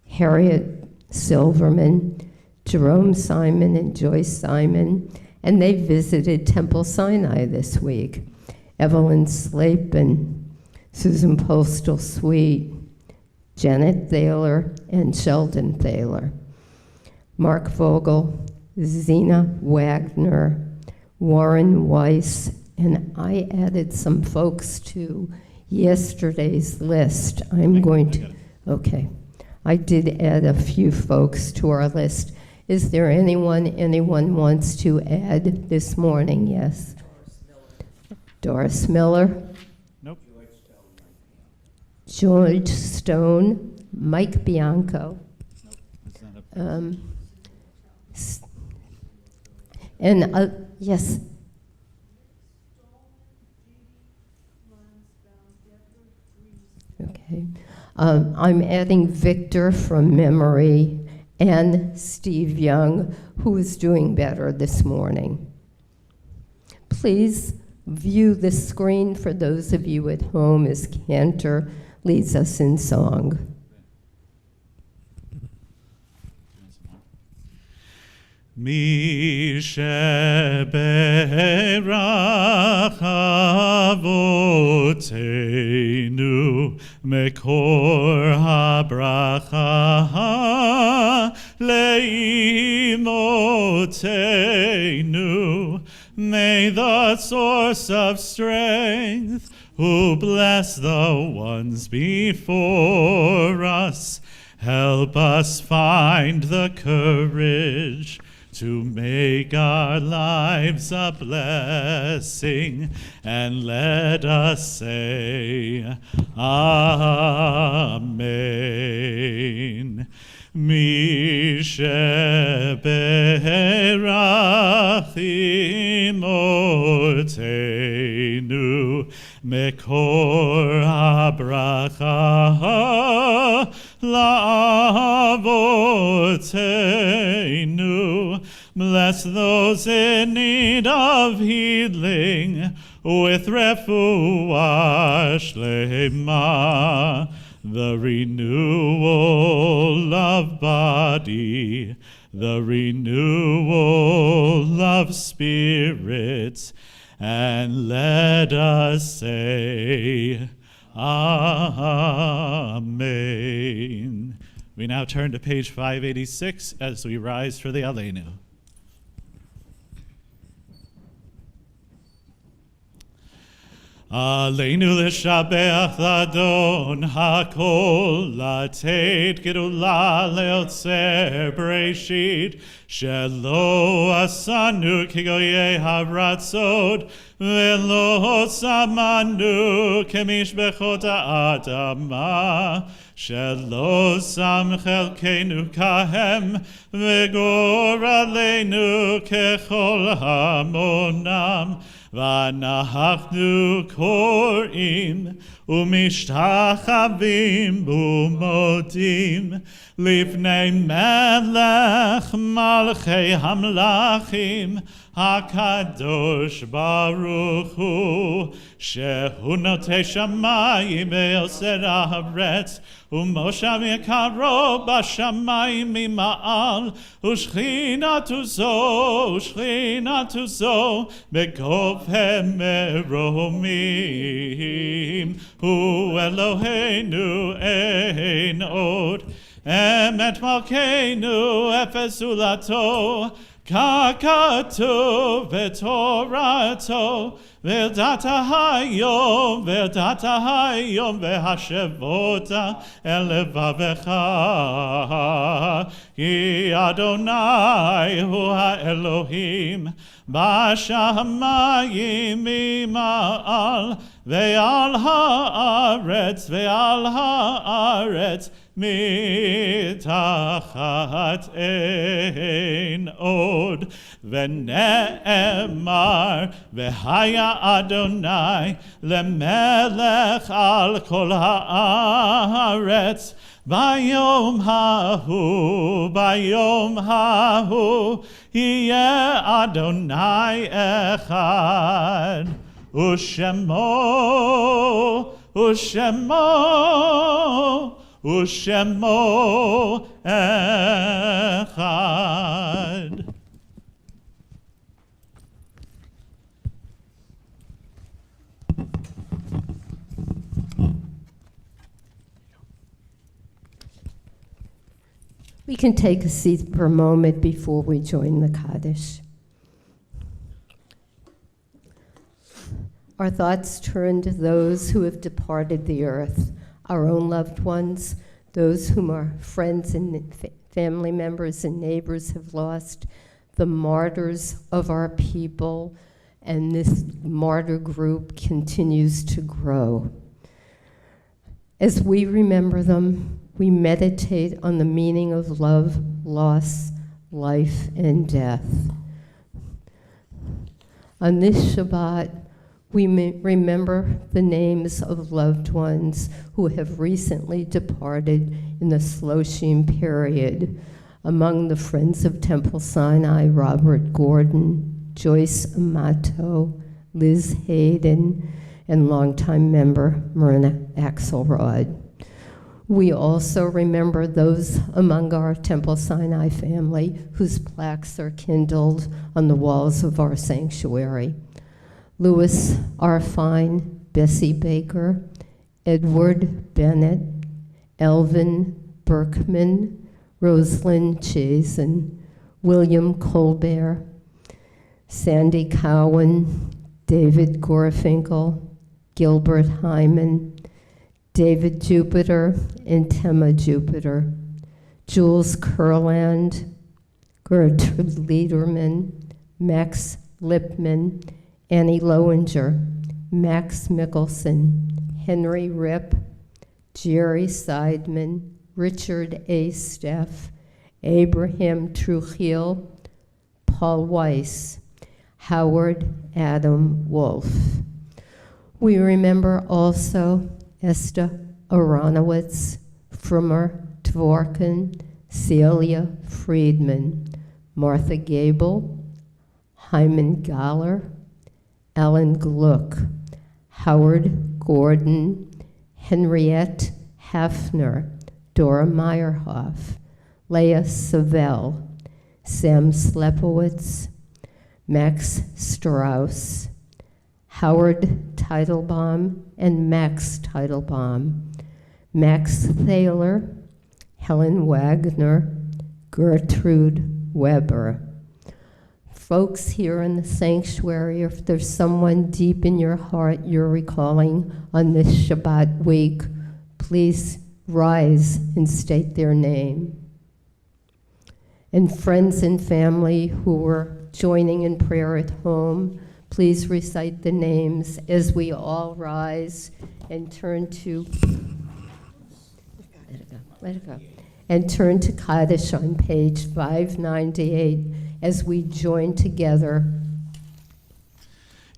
Harriet Silverman, Jerome Simon and Joyce Simon, and they visited Temple Sinai this week. Evelyn Slapin, Susan Postal Sweet, Janet Thaler, and Sheldon Thaler. Mark Vogel, Zena Wagner, Warren Weiss, and I added some folks to yesterday's list. Okay. I did add a few folks to our list. Is there anyone wants to add this morning? Yes. Doris Miller. Nope. George Stone, Mike Bianco. Nope. That's not up. Yes. Okay. I'm adding Victor from memory and Steve Young, who is doing better this morning. Please view the screen for those of you at home as Cantor leads us in song. Mi sheberach avotenu mekor habracha leimotenu. May the source of strength, who bless the ones before us, help us find the courage to make our lives a blessing, and let us say, Amen. Mi sheberach imotenu mekor habracha la'avotenu. Bless those in need of healing with refuah shlema, the renewal of body, the renewal of spirits, and let us say, Amen. We now turn to page 586 as we rise for the Aleinu. Aleinu l'shabeach l'Adon hakol, lateit gedula leotzer bereshit, shelo asanu kigoyei haratzot, velo samanu kemishbechot ha'adama, shelo sam chelkenu kahem, vegor aleinu kechol hamonam, ואנחנו קוראים ומשתחווים ומודים לפני מלך מלכי המלכים הקדוש ברוך הוא, שהוא נוטה שמיים ויוצר הארץ, ומושב יקרו בשמיים ממעל, ושכינתו זו בגובה מרומים. הוא אלוהינו אין עוד, Emet Malkeinu Efesulato, Kakatu Vetorato, Verdata Hayom Vehashevota Elevavecha, Ki Adonai Hu HaElohim, Bashamayim Mima'al, Ve'al ha'aretz mitachat ein od, Ve'ne'emar Ve'haya Adonai lemelech al kol ha'aretz, Bayom hahu, Yeh Adonai echad, Ushemo echad. We can take a seat for a moment before we join the Kaddish. Our thoughts turn to those who have departed the earth, our own loved ones, those whom our friends and family members and neighbors have lost, the martyrs of our people, and this martyr group continues to grow. As we remember them, we meditate on the meaning of love, loss, life, and death. On this Shabbat, we remember the names of loved ones who have recently departed in the Shloshim period. Among the Friends of Temple Sinai, Robert Gordon, Joyce Amato, Liz Hayden, and longtime member Myrna Axelrod. We also remember those among our Temple Sinai family whose plaques are kindled on the walls of our sanctuary. Louis Arfine, Bessie Baker, Edward Bennett, Elvin Berkman, Rosalind Chazen, William Colbert, Sandy Cowan, David Gorfinkel, Gilbert Hyman, David Jupiter, and Tema Jupiter, Jules Kurland, Gertrude Liederman, Max Lipman, Annie Lowinger, Max Mickelson, Henry Ripp, Jerry Seidman, Richard A. Steff, Abraham Trujillo, Paul Weiss, Howard Adam Wolf. We remember also Esther Aronowitz, Frumer Dvorkin, Celia Friedman, Martha Gable, Hyman Galler, Alan Gluck, Howard Gordon, Henriette Hafner, Dora Meyerhoff, Leah Savell, Sam Slepowitz, Max Strauss, Howard Teitelbaum and Max Teitelbaum, Max Thaler, Helen Wagner, Gertrude Weber. Folks here in the sanctuary, if there's someone deep in your heart you're recalling on this Shabbat week, please rise and state their name. And friends and family who were joining in prayer at home, please recite the names as we all rise and turn to, let it go, and turn to Kaddish on page 598 as we join together.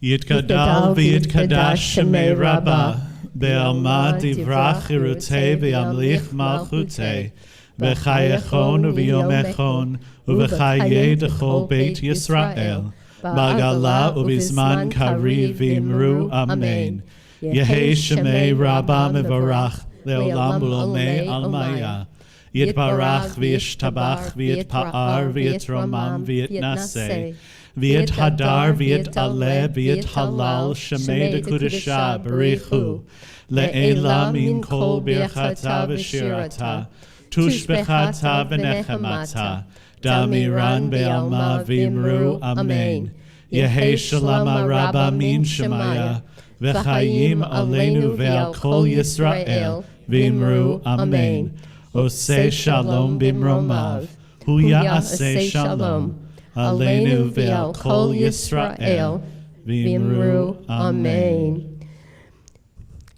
Yitgadal v'yitkadash shemei Rabbah, be'alma divrach chirutei v'yamlich malchutei, v'chayechon u'v'yomechon, u'v'chayei d'chol Beit Yisrael, Bagala ubizman kariv v'imru amen. Yehei shemei Rabbah mevarach leolam ulomei almaya. Yitbarach v'yishtabach v'yitpa'ar v'yitromam v'yitnaseh. V'yithadar v'yitaleh v'yithalal shemei dekudesha barichu. Le'ela min kol birchata v'shirata. tushbechata v'nechemata, damiran be'alma v'imru amen. Yehi shalom rabba min shemaya, v'chayim aleinu ve'al kol Yisrael, v'imru amen. Oseh shalom bimromav, hu ya'aseh shalom, aleinu ve'al kol Yisrael, v'imru amen.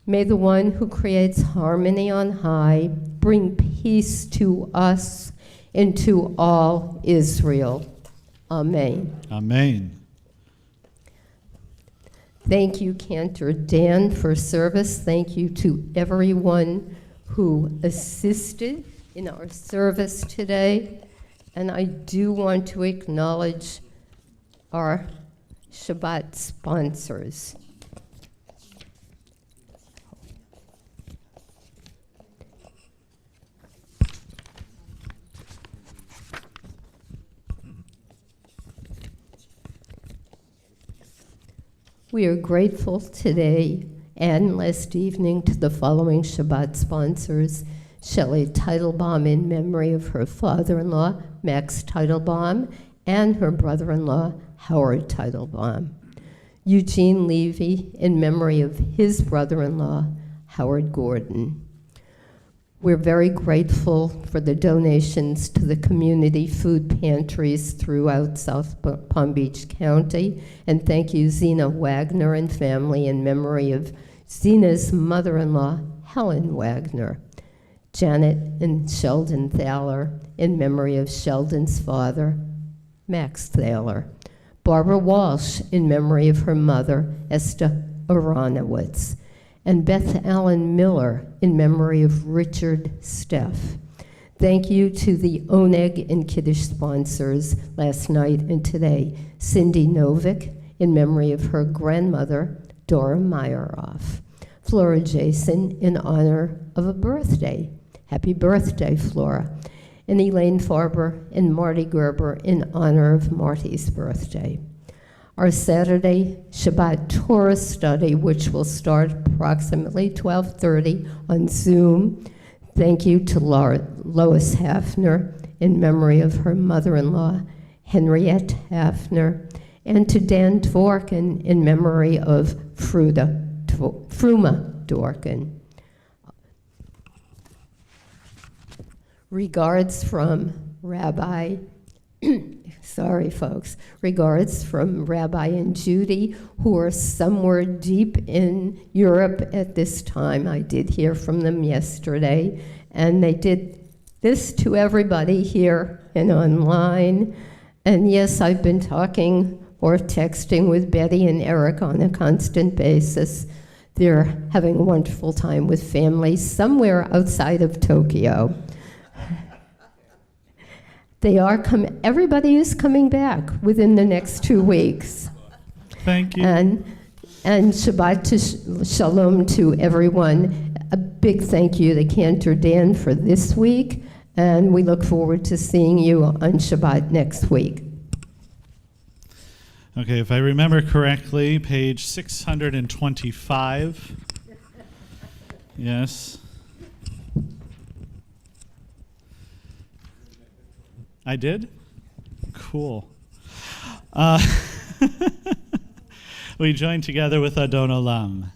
May the one who creates harmony on high bring peace to us and to all Israel. Amen. Amen. Thank you, Cantor Dan, for service. Thank you to everyone who assisted in our service today. And I do want to acknowledge our Shabbat sponsors. We are grateful today and last evening to the following Shabbat sponsors: Shelley Teitelbaum in memory of her father-in-law, Max Teitelbaum, and her brother-in-law, Howard Teitelbaum. Eugene Levy in memory of his brother-in-law, Howard Gordon. We're very grateful for the donations to the community food pantries throughout South Palm Beach County. And thank you, Zena Wagner and family, in memory of Zena's mother-in-law, Helen Wagner. Janet and Sheldon Thaler, in memory of Sheldon's father, Max Thaler. Barbara Walsh, in memory of her mother, Esther Aronowitz. And Beth Allen Miller, in memory of Richard Steff. Thank you to the Oneg and Kiddush sponsors last night and today. Cindy Novick, in memory of her grandmother, Dora Myeroff. Flora Jason, in honor of a birthday. Happy birthday, Flora. And Elaine Farber and Marty Gerber, in honor of Marty's birthday. Our Saturday Shabbat Torah study, which will start approximately 12:30 on Zoom. Thank you to Lois Hafner, in memory of her mother-in-law, Henriette Hafner, and to Dan Dworkin, in memory of Fruma Dworkin. Regards from Rabbi sorry, folks. Regards from Rabbi and Judy, who are somewhere deep in Europe at this time. I did hear from them yesterday, and they did this to everybody here and online. And yes, I've been talking or texting with Betty and Eric on a constant basis. They're having a wonderful time with families somewhere outside of Tokyo. Everybody is coming back within the next 2 weeks. Thank you. And Shabbat Shalom to everyone. A big thank you to Cantor Dan for this week, and we look forward to seeing you on Shabbat next week. Okay, if I remember correctly, page 625. Yes. I did? Cool. We join together with Adon Olam.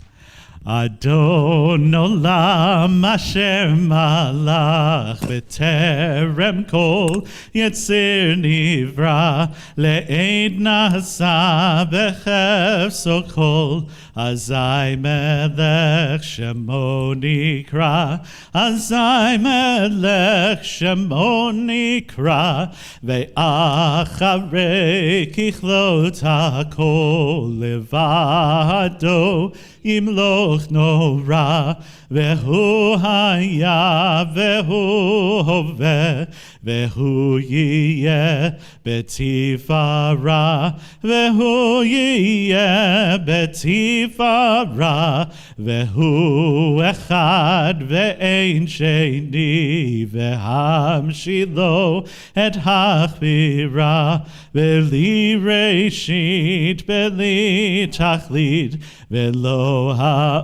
Adon Olam Asher Malach B'terem Kol Yetzir Nivra Le'ed Nasa B'chefso Kol Azai Melech Shemo Nikra Azai Melech Shemo Nikra Ve'acharei Kichlot HaKol Levado Yimloch Nora Vehu Haya Vehu Hove Vehu Yiyeh Betifara Vehu Yiyeh Betifara Vehu Echad Ve'ein Sheni Ve'hamshilo Et Hachbira Ve'li Reshit Ve'li Tachlit Ve'lo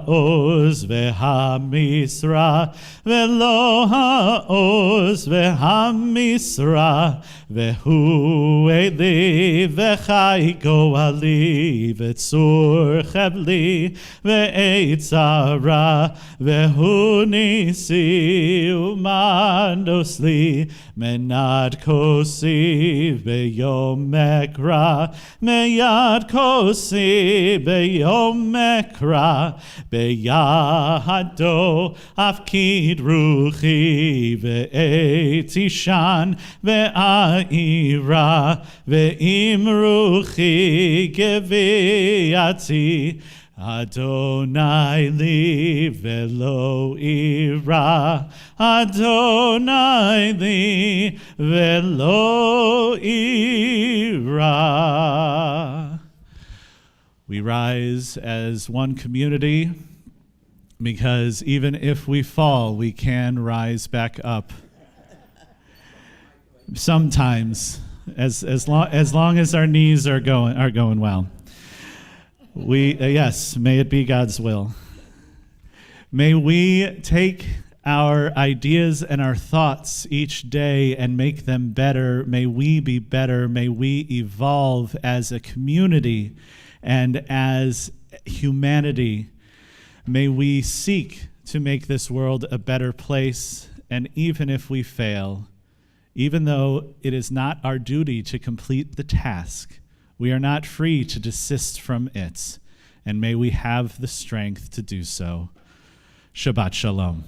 העוז והמשרה, ולא העוז והמשרה, והוא אלי וחי גואלי, וצור חבלי ועץ הרע, והוא ניסי ומנוס לי, מנת כוסי ביום מקרא, מיד כוסי ביום מקרא, בידו אפקיד רוחי, ועת תישן ואירה, ואם רוחי גביעתי, אדוני לי ולא אירא, אדוני לי ולא אירא. We rise as one community because even if we fall, we can rise back up. Sometimes, as long as our knees are going well. Yes, may it be God's will. May we take our ideas and our thoughts each day and make them better. May we be better. May we evolve as a community and as humanity. May we seek to make this world a better place. And even if we fail, even though it is not our duty to complete the task, we are not free to desist from it, and may we have the strength to do so. Shabbat Shalom.